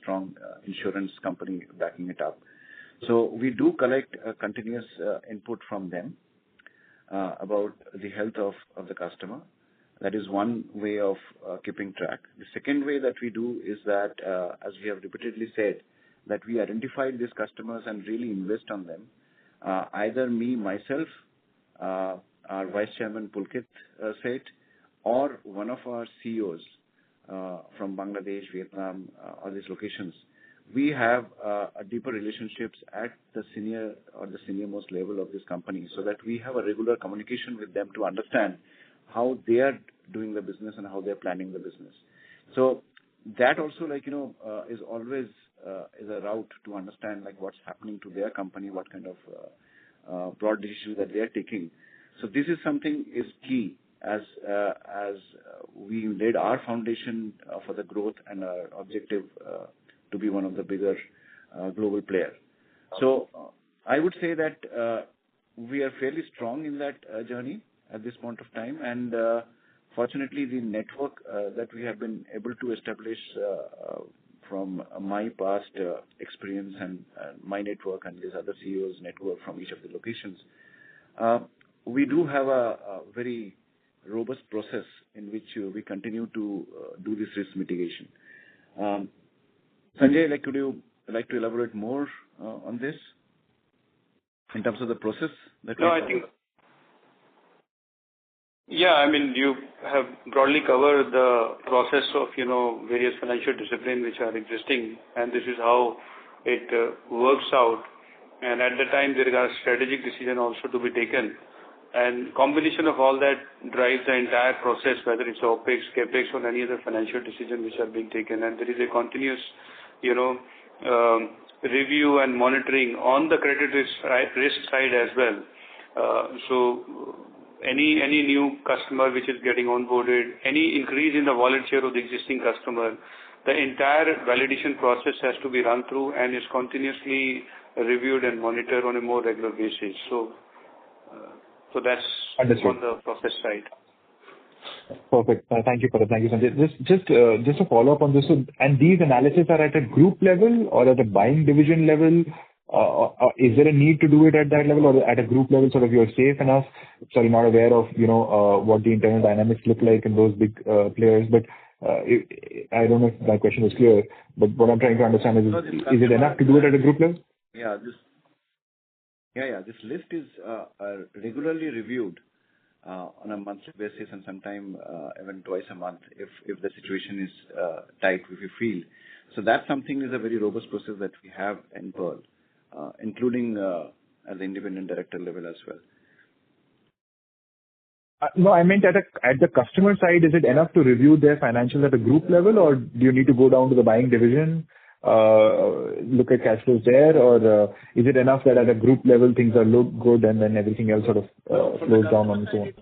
strong insurance company backing it up. So we do collect continuous input from them about the health of the customer. That is one way of keeping track. The second way that we do is that, as we have repeatedly said, that we identified these customers and really invest on them. Either me, myself, our Vice Chairman Pulkit Seth, or one of our CEOs from Bangladesh, Vietnam, all these locations. We have a deeper relationships at the senior or the senior most level of this company, so that we have a regular communication with them to understand how they are doing the business and how they are planning the business. So that also, is always is a route to understand what's happening to their company, what kind of broad decisions that they are taking. So this is something is key as we laid our foundation for the growth and our objective to be one of the bigger global players. So I would say that we are fairly strong in that journey at this point of time, and fortunately the network that we have been able to establish from my past experience and my network and these other CEOs' network from each of the locations, we do have a very robust process in which we continue to do this risk mitigation. Sanjay, could you like to elaborate more on this in terms of the process that No, I think, you have broadly covered the process of, various financial disciplines which are existing, and this is how it works out. And at the time, there is a strategic decision also to be taken. And combination of all that drives the entire process, whether it's OPEX, CAPEX, or any other financial decision which are being taken. And there is a continuous, review and monitoring on the credit risk side as well. So any new customer which is getting onboarded, any increase in the wallet share of the existing customer, the entire validation process has to be run through and is continuously reviewed and monitored on a more regular basis. So that's Understood. on the process side. Perfect. Thank you, Parag. Thank you, Sanjay. Just a follow-up on this. So, and these analyses are at a group level or at a buying division level? Is there a need to do it at that level, or at a group level, sort of you're safe enough? Sorry, not aware of, what the internal dynamics look like in those big players, but I don't know if my question was clear, but what I'm trying to understand is it enough to do it at a group level? This list is regularly reviewed on a monthly basis and sometime even twice a month if the situation is tight, if we feel. So that's something is a very robust process that we have in Pearl, including at the independent director level as well. No, I meant at the customer side, is it enough to review their financials at a group level, or do you need to go down to the buying division, look at cash flows there, or is it enough that at a group level things look good and then everything else sort of flows down on its own?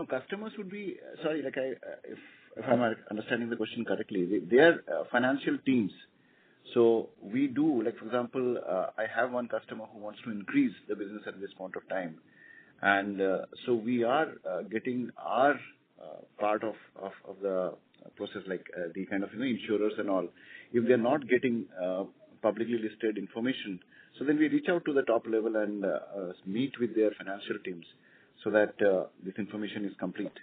Customers would be, sorry, if I'm understanding the question correctly, they are financial teams. So we do, for example, I have one customer who wants to increase the business at this point of time. And so we are getting our part of the process, the kind of insurers and all. If they're not getting publicly listed information, so then we reach out to the top level and meet with their financial teams so that this information is complete.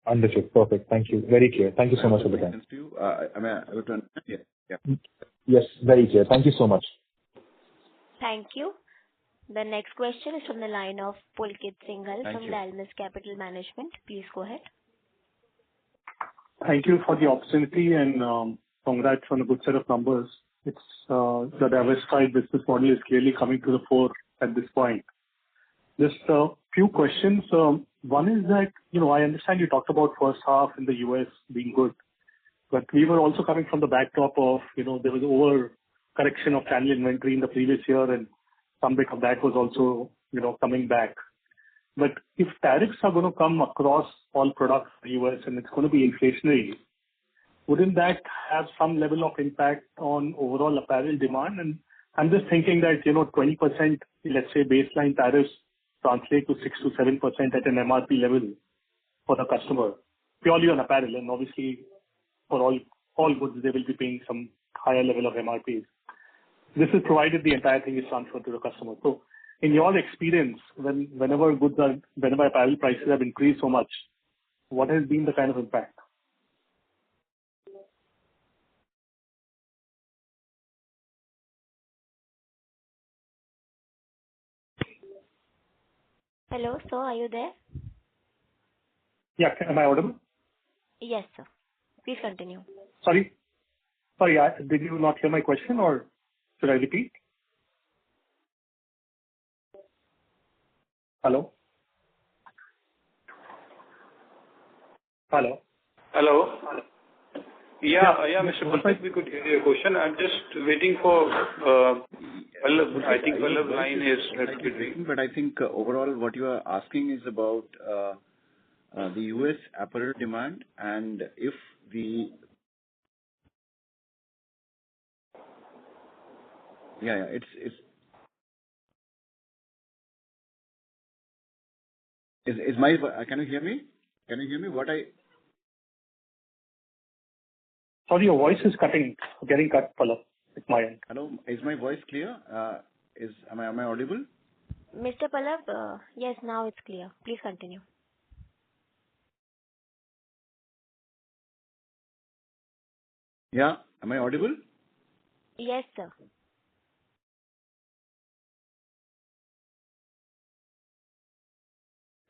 Understood. Perfect. Thank you. Very clear. Thank you so much for the time. Yes, very clear. Thank you so much. Thank you. The next question is from the line of Pulkit Singhal from Dalmus Capital Management. Please go ahead. Thank you for the opportunity and congrats on a good set of numbers. It's the diversified business model is clearly coming to the fore at this point. Just a few questions. One is that, I understand you talked about first half in the US being good, but we were also coming from the backdrop of, there was correction of channel inventory in the previous year, and some bit of that was also, coming back. But if tariffs are going to come across all products in the US and it's going to be inflationary, wouldn't that have some level of impact on overall apparel demand? And I'm just thinking that, 20%, let's say, baseline tariffs translate to 6 to 7% at an MRP level for the customer, purely on apparel. And obviously, for all goods, they will be paying some higher level of MRPs. This is provided the entire thing is transferred to the customer. So in your experience, whenever apparel prices have increased so much, what has been the kind of impact? Hello, sir, are you there? Yeah, am I audible? Yes, sir. Please continue. Sorry, did you not hear my question, or should I repeat? Hello? Hello. Yeah, Mr. Pallab, we could hear your question. I'm just waiting for Pallab. I think Pallab's line is breaking. But I think overall what you are asking is about the US apparel demand, and if the is my, can you hear me? Can you hear me? Sorry, your voice is getting cut, Pallab, at my end. Hello, is my voice clear? Am I audible? Mr. Pallab, yes, now it's clear. Please continue. Yeah, am I audible? Yes, sir.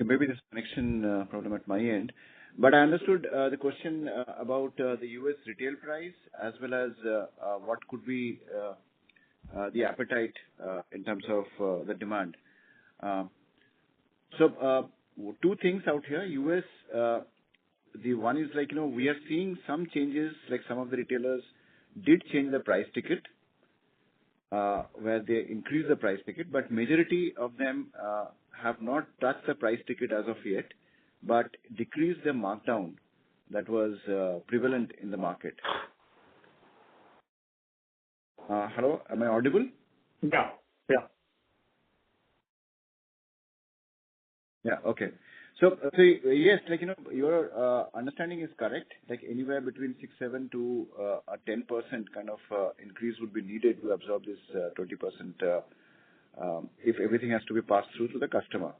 Maybe there's a connection problem at my end. But I understood the question about the US retail price, as well as what could be the appetite in terms of the demand. So two things out here. US, the one is like, we are seeing some changes, like some of the retailers did change the price ticket, where they increased the price ticket, but majority of them have not touched the price ticket as of yet, but decreased the markdown that was prevalent in the market. Hello, am I audible? Yeah. Yeah, okay. So yes, like, your understanding is correct. Like anywhere between 6-7 to a 10% kind of increase would be needed to absorb this 20% if everything has to be passed through to the customer.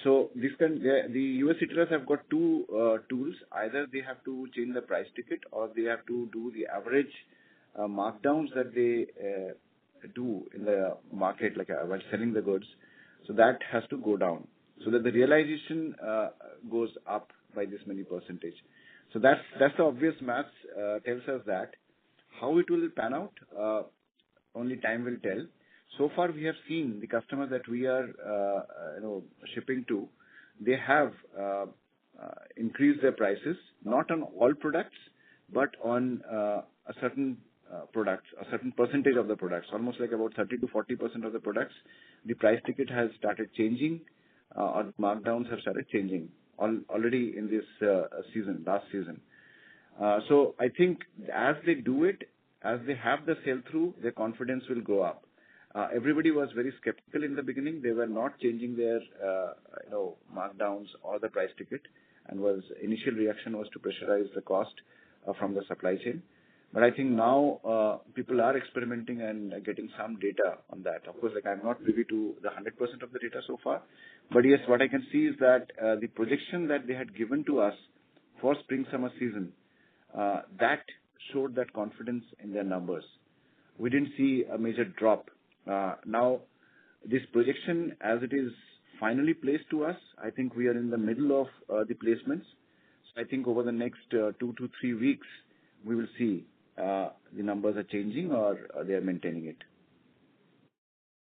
So the US retailers have got two tools. Either they have to change the price ticket, or they have to do the average markdowns that they do in the market, like while selling the goods. So that has to go down, so that the realization goes up by this many percentage. So that's the obvious maths tells us that. How it will pan out, only time will tell. So far, we have seen the customers that we are shipping to, they have increased their prices, not on all products, but on a certain products, a certain percentage of the products, almost like about 30 to 40% of the products. The price ticket has started changing, or markdowns have started changing already in this last season. So I think as they do it, as they have the sell through, their confidence will go up. Everybody was very skeptical in the beginning. They were not changing their markdowns or the price ticket, and initial reaction was to pressurize the cost from the supply chain. But I think now people are experimenting and getting some data on that. Of course, like I'm not privy to the 100% of the data so far, but yes, what I can see is that the projection that they had given to us for spring-summer season, that showed that confidence in their numbers. We didn't see a major drop. Now, this projection, as it is finally placed to us, I think we are in the middle of the placements. So I think over the next 2 to 3 weeks, we will see the numbers are changing or they are maintaining it.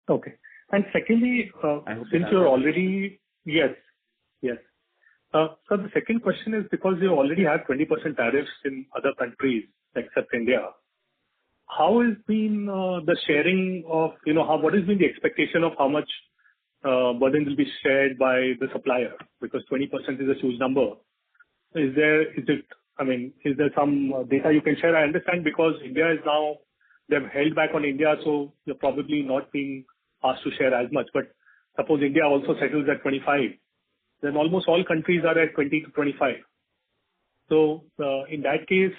Okay. And secondly, since you're already... Yes. So the second question is, because you already have 20% tariffs in other countries except India, how has been the sharing of, what has been the expectation of how much burden will be shared by the supplier? Because 20% is a huge number. Is there some data you can share? I understand because India is now, they've held back on India, so you're probably not being asked to share as much. But suppose India also settles at 25, then almost all countries are at 20 to 25. So in that case,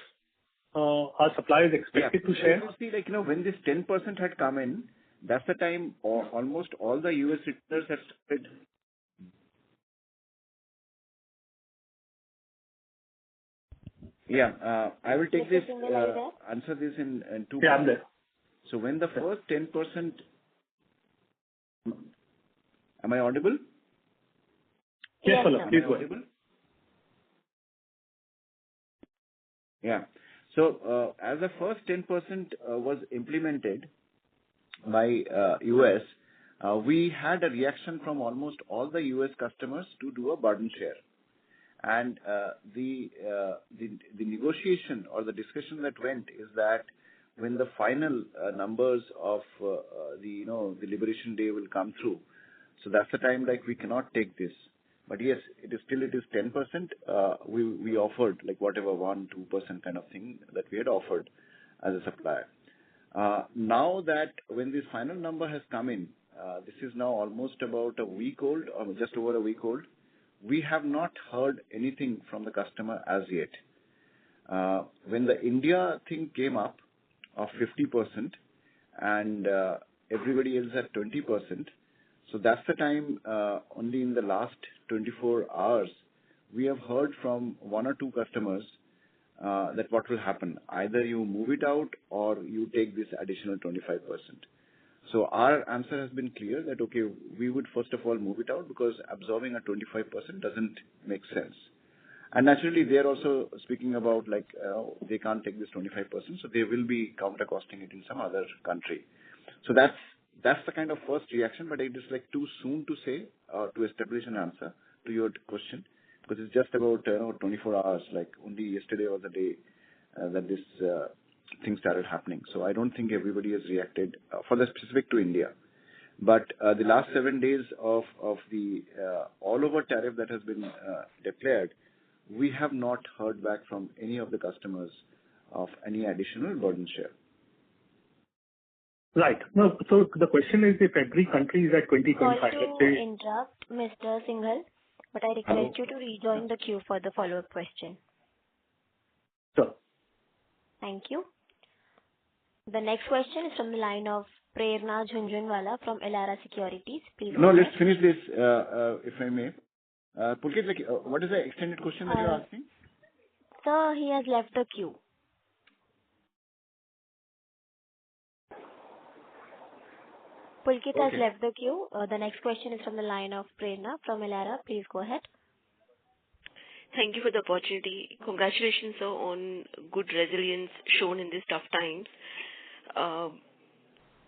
are suppliers expected to share? See, when this 10% had come in, that's the time almost all the US retailers had started. I will take this, answer this in two parts. I'm there. So when the first 10%, am I audible? Yes, Palak, please go ahead. Yeah. So as the first 10% was implemented by US, we had a reaction from almost all the US customers to do a burden share. And the negotiation or the discussion that went is that when the final numbers of the Liberation Day will come through, so that's the time we cannot take this. But yes, it is 10%. We offered whatever 1-2% kind of thing that we had offered as a supplier. Now that when this final number has come in, this is now almost about a week old or just over a week old. We have not heard anything from the customer as yet. When the India thing came up of 50% and everybody else at 20%, so that's the time only in the last 24 hours we have heard from one or two customers that what will happen. Either you move it out or you take this additional 25%. So our answer has been clear that, okay, we would first of all move it out because absorbing a 25% doesn't make sense. And naturally, they are also speaking about they can't take this 25%, so they will be counter costing it in some other country. So that's the kind of first reaction, but it is too soon to say to establish an answer to your question because it's just about 24 hours. Only yesterday was the day that this thing started happening. So I don't think everybody has reacted for the specific to India. But the last 7 days of the all over tariff that has been declared, we have not heard back from any of the customers of any additional burden share. Right. No, so the question is if every country is at 20-25. Sorry to interrupt, Mr. Singhal, but I request you to rejoin the queue for the follow-up question. Sure. Thank you. The next question is from the line of Prerna Jhunjhunwala from Elara Securities. Please go ahead. Let's finish this, if I may. Pulkit, what is the extended question that you're asking? Sir, he has left the queue. Pulkit has left the queue. The next question is from the line of Prerna from Elara. Please go ahead. Thank you for the opportunity. Congratulations, sir, on good resilience shown in these tough times.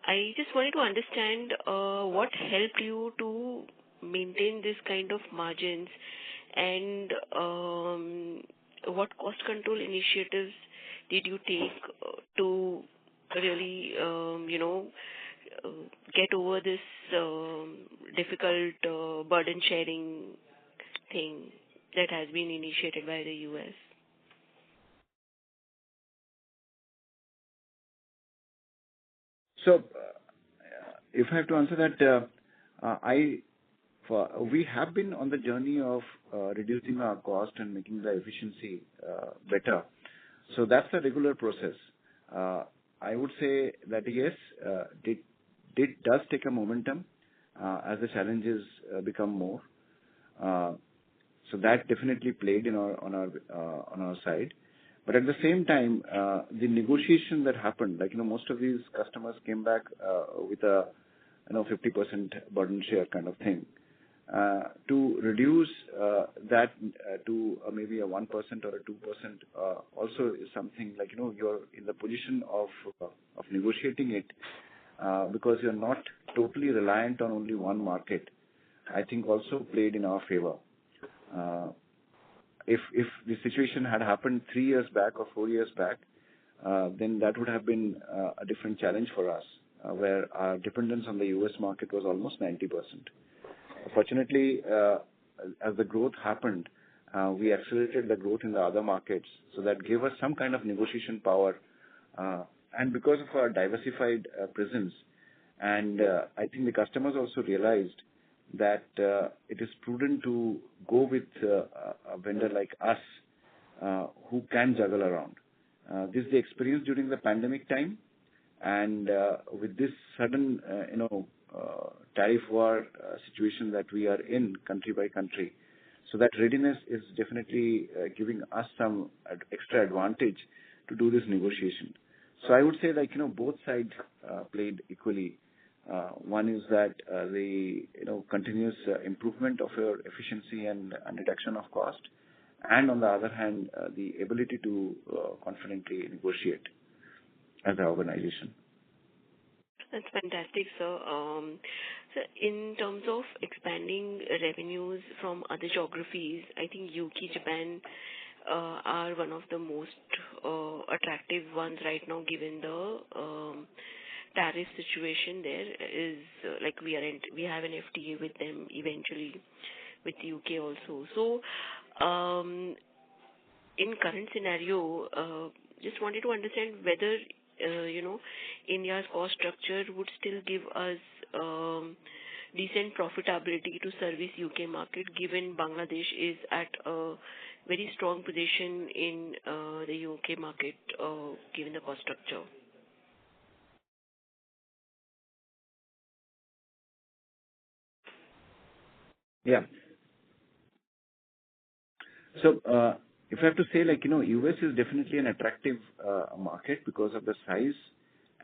I just wanted to understand what helped you to maintain this kind of margins and what cost control initiatives did you take to really, get over this difficult burden sharing thing that has been initiated by the US? So, if I have to answer that, we have been on the journey of reducing our cost and making the efficiency better. So that's a regular process. I would say that yes, it does take a momentum as the challenges become more. So that definitely played on our side. But at the same time, the negotiation that happened, most of these customers came back with a 50% burden share kind of thing. To reduce that to maybe a 1% or a 2% also is something you're in the position of negotiating it because you're not totally reliant on only one market. I think also played in our favor. If the situation had happened 3 years back or 4 years back, then that would have been a different challenge for us, where our dependence on the US market was almost 90%. Fortunately, as the growth happened, we accelerated the growth in the other markets, so that gave us some kind of negotiation power. And because of our diversified presence, and I think the customers also realized that it is prudent to go with a vendor like us who can juggle around. This is the experience during the pandemic time, and with this sudden, tariff war situation that we are in country by country. So that readiness is definitely giving us some extra advantage to do this negotiation. So I would say both sides played equally. One is that the continuous improvement of your efficiency and reduction of cost, and on the other hand, the ability to confidently negotiate as an organization. That's fantastic, sir. So in terms of expanding revenues from other geographies, I think UK, Japan are one of the most attractive ones right now, given the tariff situation. There is we have an FTA with them eventually, with the UK also. So in current scenario, just wanted to understand whether India's cost structure would still give us decent profitability to service UK market, given Bangladesh is at a very strong position in the UK market, given the cost structure. Yeah. So if I have to say, US is definitely an attractive market because of the size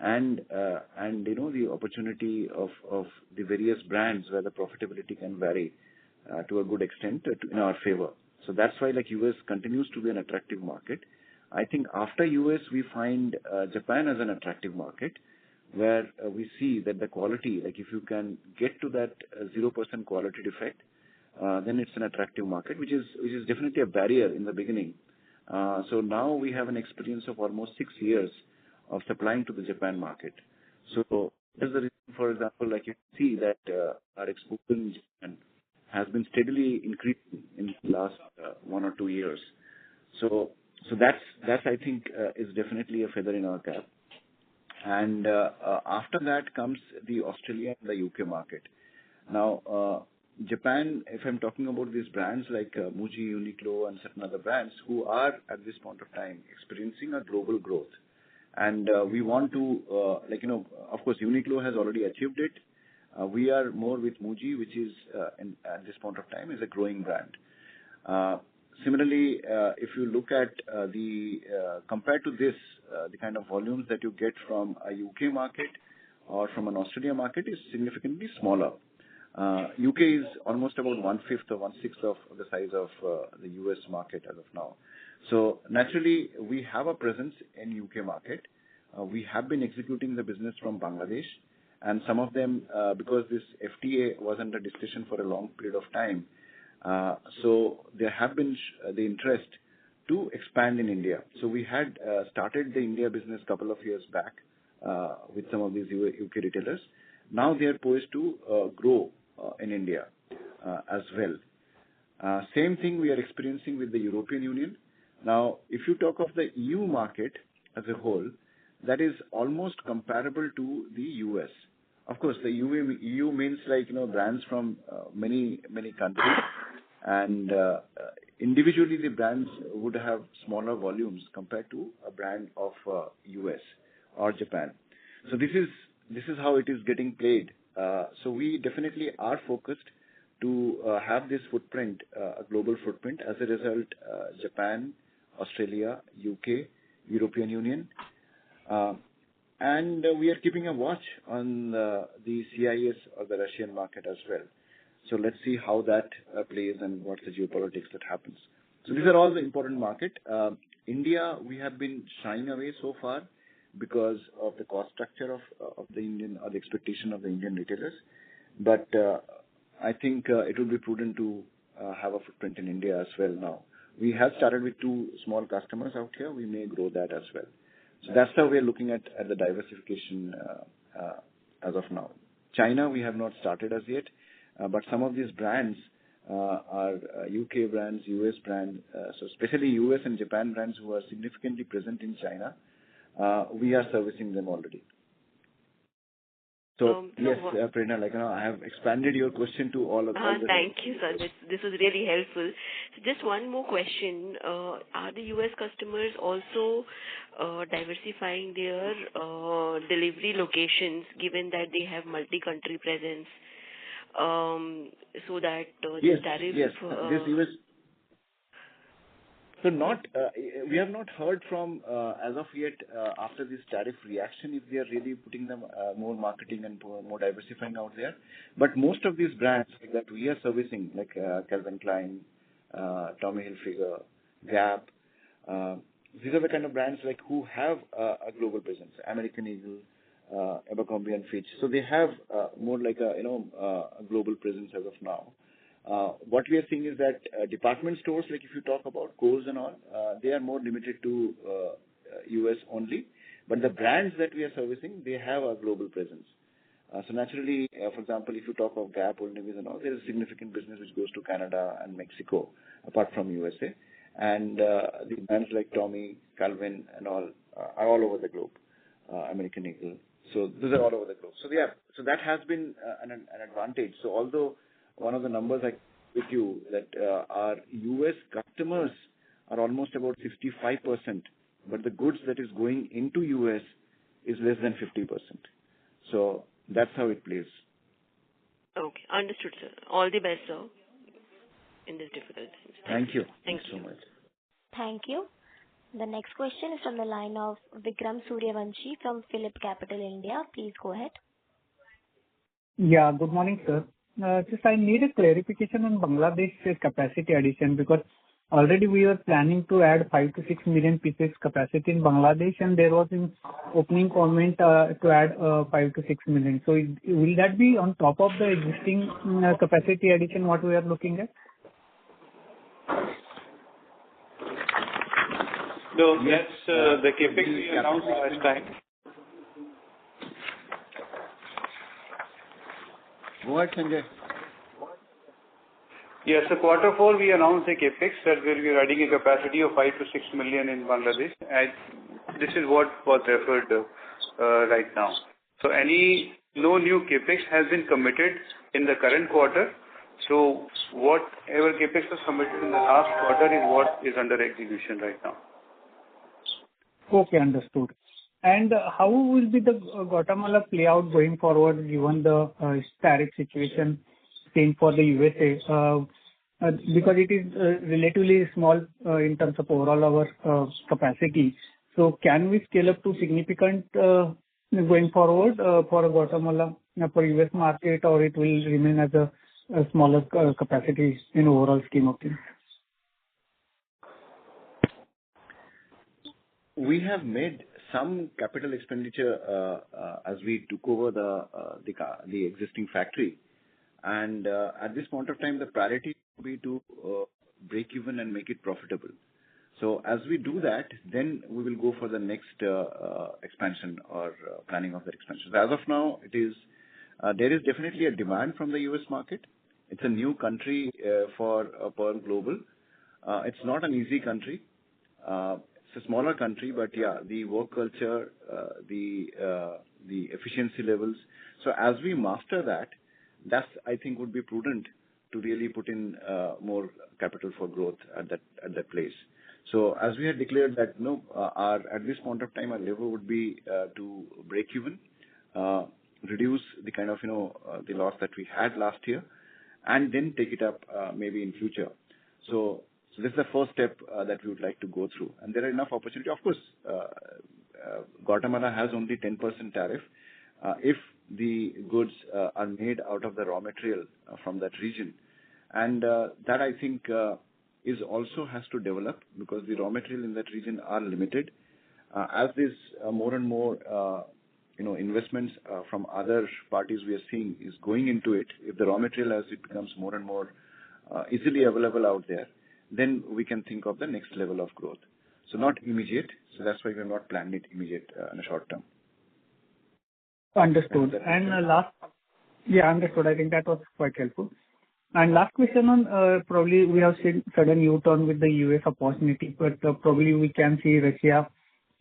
and the opportunity of the various brands where the profitability can vary to a good extent in our favor. So that's why US continues to be an attractive market. I think after US we find Japan as an attractive market, where we see that the quality, if you can get to that 0% quality defect, then it's an attractive market, which is definitely a barrier in the beginning. So now we have an experience of almost 6 years of supplying to the Japan market. So that's the reason, for example, you see that our export in Japan has been steadily increasing in the last 1 or 2 years. So that's I think is definitely a feather in our cap. And after that comes the Australia and the UK market. Now, Japan, if I'm talking about these brands like Muji, Uniqlo, and certain other brands who are at this point of time experiencing a global growth. And we want to, of course, Uniqlo has already achieved it. We are more with Muji, which is, at this point of time, is a growing brand. Similarly, if you look at compared to this, the kind of volumes that you get from a UK market or from an Australia market is significantly smaller. UK is almost about 1/5 or 1/6 of the size of the US market as of now. So naturally, we have a presence in UK market. We have been executing the business from Bangladesh, and some of them, because this FTA was under discussion for a long period of time, so there have been the interest to expand in India. So we had started the India business a couple of years back with some of these UK retailers. Now they are poised to grow in India as well. Same thing we are experiencing with the European Union. Now, if you talk of the EU market as a whole, that is almost comparable to the US. Of course, the EU means brands from many countries, and individually the brands would have smaller volumes compared to a brand of US or Japan. So this is how it is getting played. So we definitely are focused to have this footprint, a global footprint. As a result, Japan, Australia, UK, European Union, and we are keeping a watch on the CIS or the Russian market as well. So let's see how that plays and what's the geopolitics that happens. So these are all the important market. India, we have been shying away so far because of the cost structure of the Indian, or the expectation of the Indian retailers. But I think it will be prudent to have a footprint in India as well now. We have started with 2 small customers out here. We may grow that as well. So that's how we're looking at the diversification as of now. China, we have not started as yet, but some of these brands are UK brands, US brands, so especially US and Japan brands who are significantly present in China. We are servicing them already. So yes, Prerna, I have expanded your question to all of them. Thank you, sir. This was really helpful. So just one more question. Are the US customers also diversifying their delivery locations, given that they have multi-country presence, so that the tariff... Yes, this US... So we have not heard from, as of yet, after this tariff reaction, if they are really putting them more marketing and more diversifying out there. But most of these brands that we are servicing, like Calvin Klein, Tommy Hilfiger, Gap, these are the kind of brands who have a global presence. American Eagle, Abercrombie and Fitch. So they have more like a global presence as of now. What we are seeing is that department stores, like if you talk about Kohl's and all, they are more limited to US only. But the brands that we are servicing, they have a global presence. So naturally, for example, if you talk of Gap, Old Navy and all, there is significant business which goes to Canada and Mexico, apart from USA. And the brands like Tommy, Calvin and all are all over the globe. American Eagle. So those are all over the globe. So so that has been an advantage. So although one of the numbers I with you that our US customers are almost about 65%, but the goods that is going into US is less than 50%. So that's how it plays. Okay, understood, sir. All the best, sir, in this difficult thing. Thank you. Thank you so much. Thank you. The next question is from the line of Vikram Suryavanshi from Phillip Capital India. Please go ahead. Yeah, good morning, sir. Just I need a clarification on Bangladesh capacity addition, because already we were planning to add 5 to 6 million pieces capacity in Bangladesh, and there was an opening comment to add 5 to 6 million. So will that be on top of the existing capacity addition what we are looking at? No, that's the CapEx we announced last time. Go ahead, Sanjay. Yes, so quarter 4 we announced a CapEx that will be adding a capacity of 5 to 6 million in Bangladesh, and this is what was referred right now. So no new CapEx has been committed in the current quarter. So whatever CapEx was committed in the last quarter is what is under execution right now. Okay, understood. And how will be the Guatemala play out going forward given the tariff situation same for the USA? Because it is relatively small in terms of overall our capacity. So can we scale up to significant going forward for Guatemala for US market, or it will remain as a smaller capacity in overall scheme of things? We have made some capital expenditure as we took over the existing factory, and at this point of time, the priority will be to break even and make it profitable. So as we do that, then we will go for the next expansion or planning of the expansion. So as of now, there is definitely a demand from the US market. It's a new country for Pearl Global. It's not an easy country. It's a smaller country, but yeah, the work culture, the efficiency levels. So as we master that I think would be prudent to really put in more capital for growth at that place. So as we had declared that at this point of time, our level would be to break even, reduce the kind of the loss that we had last year, and then take it up maybe in future. So this is the first step that we would like to go through. And there are enough opportunity. Of course, Guatemala has only 10% tariff. If the goods are made out of the raw material from that region. And that I think is also has to develop, because the raw material in that region are limited. As there's more and more investments from other parties we are seeing is going into it, if the raw material as it becomes more and more easily available out there, then we can think of the next level of growth. So not immediate. So that's why we have not planned it immediate in a short term. Understood. Understood. I think that was quite helpful. And last question on, probably we have seen sudden U-turn with the U.S. opportunity, but probably we can see Russia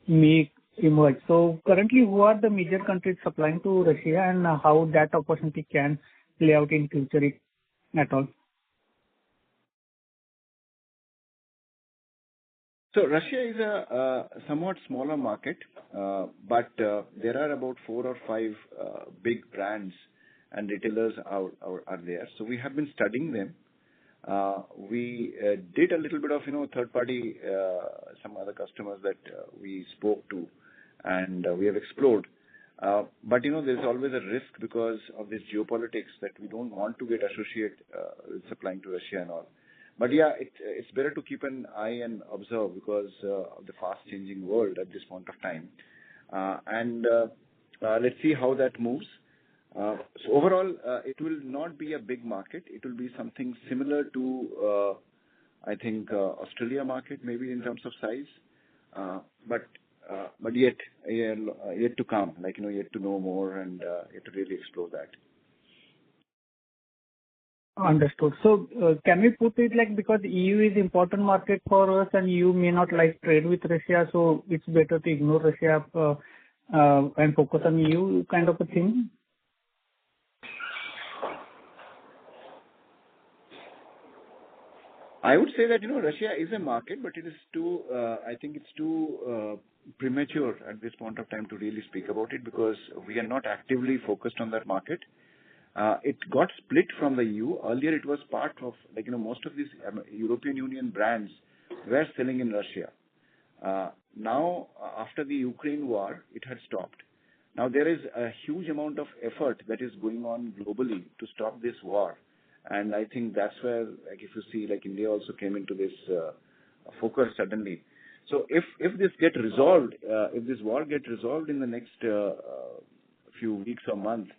may emerge. So currently, who are the major countries supplying to Russia, and how that opportunity can play out in future, if at all? So Russia is a somewhat smaller market, but there are about 4 or 5 big brands and retailers are there. So we have been studying them. We did a little bit of third party, some other customers that we spoke to, and we have explored. But there's always a risk because of this geopolitics that we don't want to get associated with supplying to Russia and all. But yeah, it's better to keep an eye and observe because of the fast-changing world at this point of time. Let's see how that moves. So overall, it will not be a big market. It will be something similar to, I think, Australia market, maybe in terms of size. But yet to come, yet to know more and yet to really explore that. Understood. So, can we put it because EU is important market for us and EU may not like trade with Russia, so it's better to ignore Russia and focus on EU kind of a thing? I would say that, Russia is a market, but it is too, I think it's too premature at this point of time to really speak about it because we are not actively focused on that market. It got split from the EU. Earlier, it was part of, most of these European Union brands were selling in Russia. Now, after the Ukraine war, it had stopped. Now, there is a huge amount of effort that is going on globally to stop this war. And I think that's where, if you see, India also came into this focus suddenly. So if this get resolved, if this war get resolved in the next few weeks or months,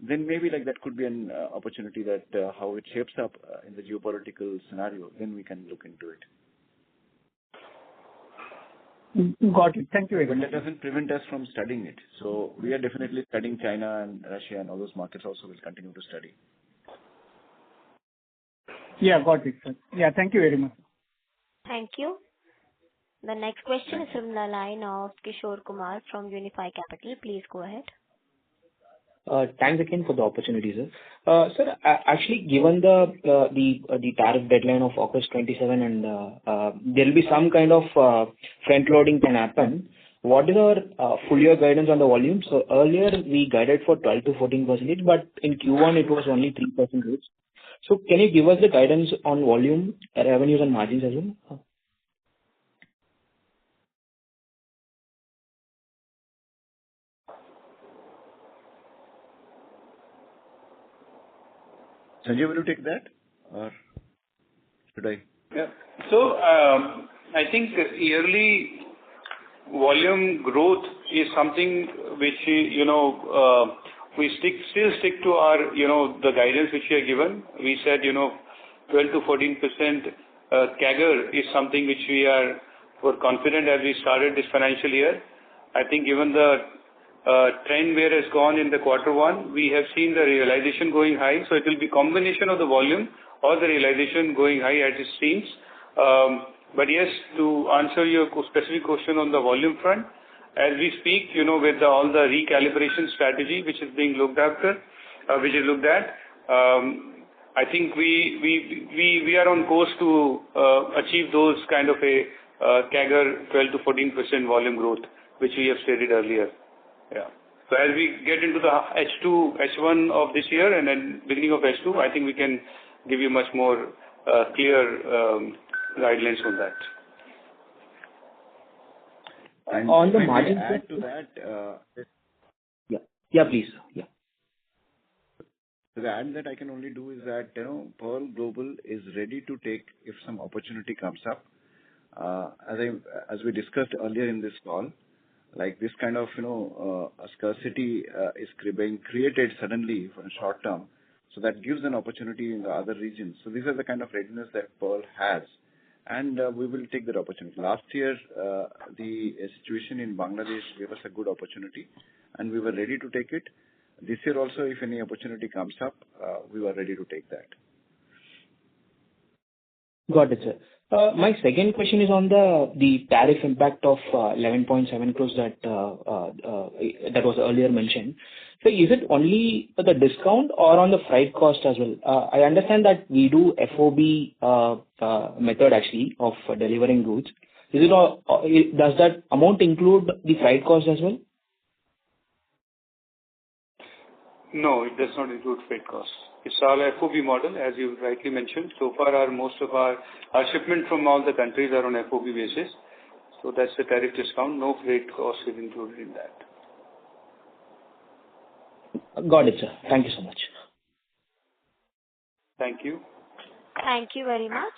then maybe that could be an opportunity that how it shapes up in the geopolitical scenario, then we can look into it. Got it. Thank you very much. But that doesn't prevent us from studying it. So we are definitely studying China and Russia and all those markets also will continue to study. Yeah, got it, sir. Yeah, thank you very much. Thank you. The next question is from the line of Kishore Kumar from Unifi Capital. Please go ahead. Thanks again for the opportunity, sir. Sir, actually, given the tariff deadline of August 27 and there will be some kind of front loading can happen, what is our full year guidance on the volume? So earlier we guided for 12 to 14%, but in Q1 it was only 3%. So can you give us the guidance on volume, revenues and margins as well? Sanjay, will you take that or should I? Yeah. So I think yearly volume growth is something which we still stick to our the guidance which we are given. We said 12 to 14% CAGR is something which were confident as we started this financial year. I think given the trend where it's gone in the Q1, we have seen the realization going high. So it will be combination of the volume or the realization going high as it seems. But yes, to answer your specific question on the volume front, as we speak, with all the recalibration strategy which is being looked at, I think we are on course to achieve those kind of a CAGR 12 to 14% volume growth, which we have stated earlier. Yeah. So as we get into the H1 of this year and then beginning of H2, I think we can give you much more clear guidelines on that. And on the margin add to that. Yeah, please. Yeah. The add that I can only do is that Pearl Global is ready to take if some opportunity comes up. As we discussed earlier in this call, this kind of a scarcity is being created suddenly for a short term, so that gives an opportunity in the other regions. So these are the kind of readiness that Pearl has, and we will take that opportunity. Last year, the situation in Bangladesh gave us a good opportunity, and we were ready to take it. This year also, if any opportunity comes up, we were ready to take that. Got it, sir. My second question is on the tariff impact of 11.7 crores that was earlier mentioned. So is it only the discount or on the freight cost as well? I understand that we do FOB method actually of delivering goods. Does that amount include the freight cost as well? No, it does not include freight costs. It's all FOB model, as you rightly mentioned. So far, most of our shipment from all the countries are on FOB basis. So that's the tariff discount. No freight cost is included in that. Got it, sir. Thank you so much. Thank you. Thank you very much.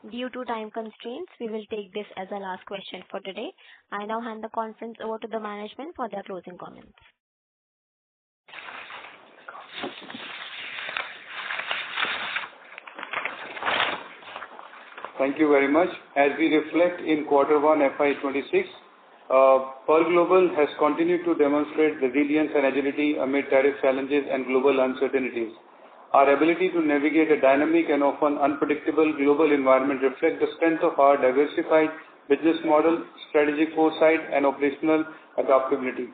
Due to time constraints, we will take this as a last question for today. I now hand the conference over to the management for their closing comments. Thank you very much. As we reflect in Q1 FY26, Pearl Global has continued to demonstrate resilience and agility amid tariff challenges and global uncertainties. Our ability to navigate a dynamic and often unpredictable global environment reflects the strength of our diversified business model, strategic foresight, and operational adaptability.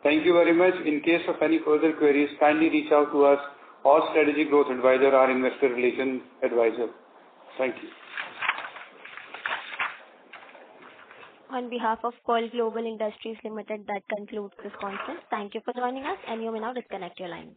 Thank you very much. In case of any further queries, kindly reach out to us or Strategic Growth Advisor, our Investor Relations Advisor. Thank you. On behalf of Pearl Global Industries Limited, that concludes this conference. Thank you for joining us, and you may now disconnect your lines.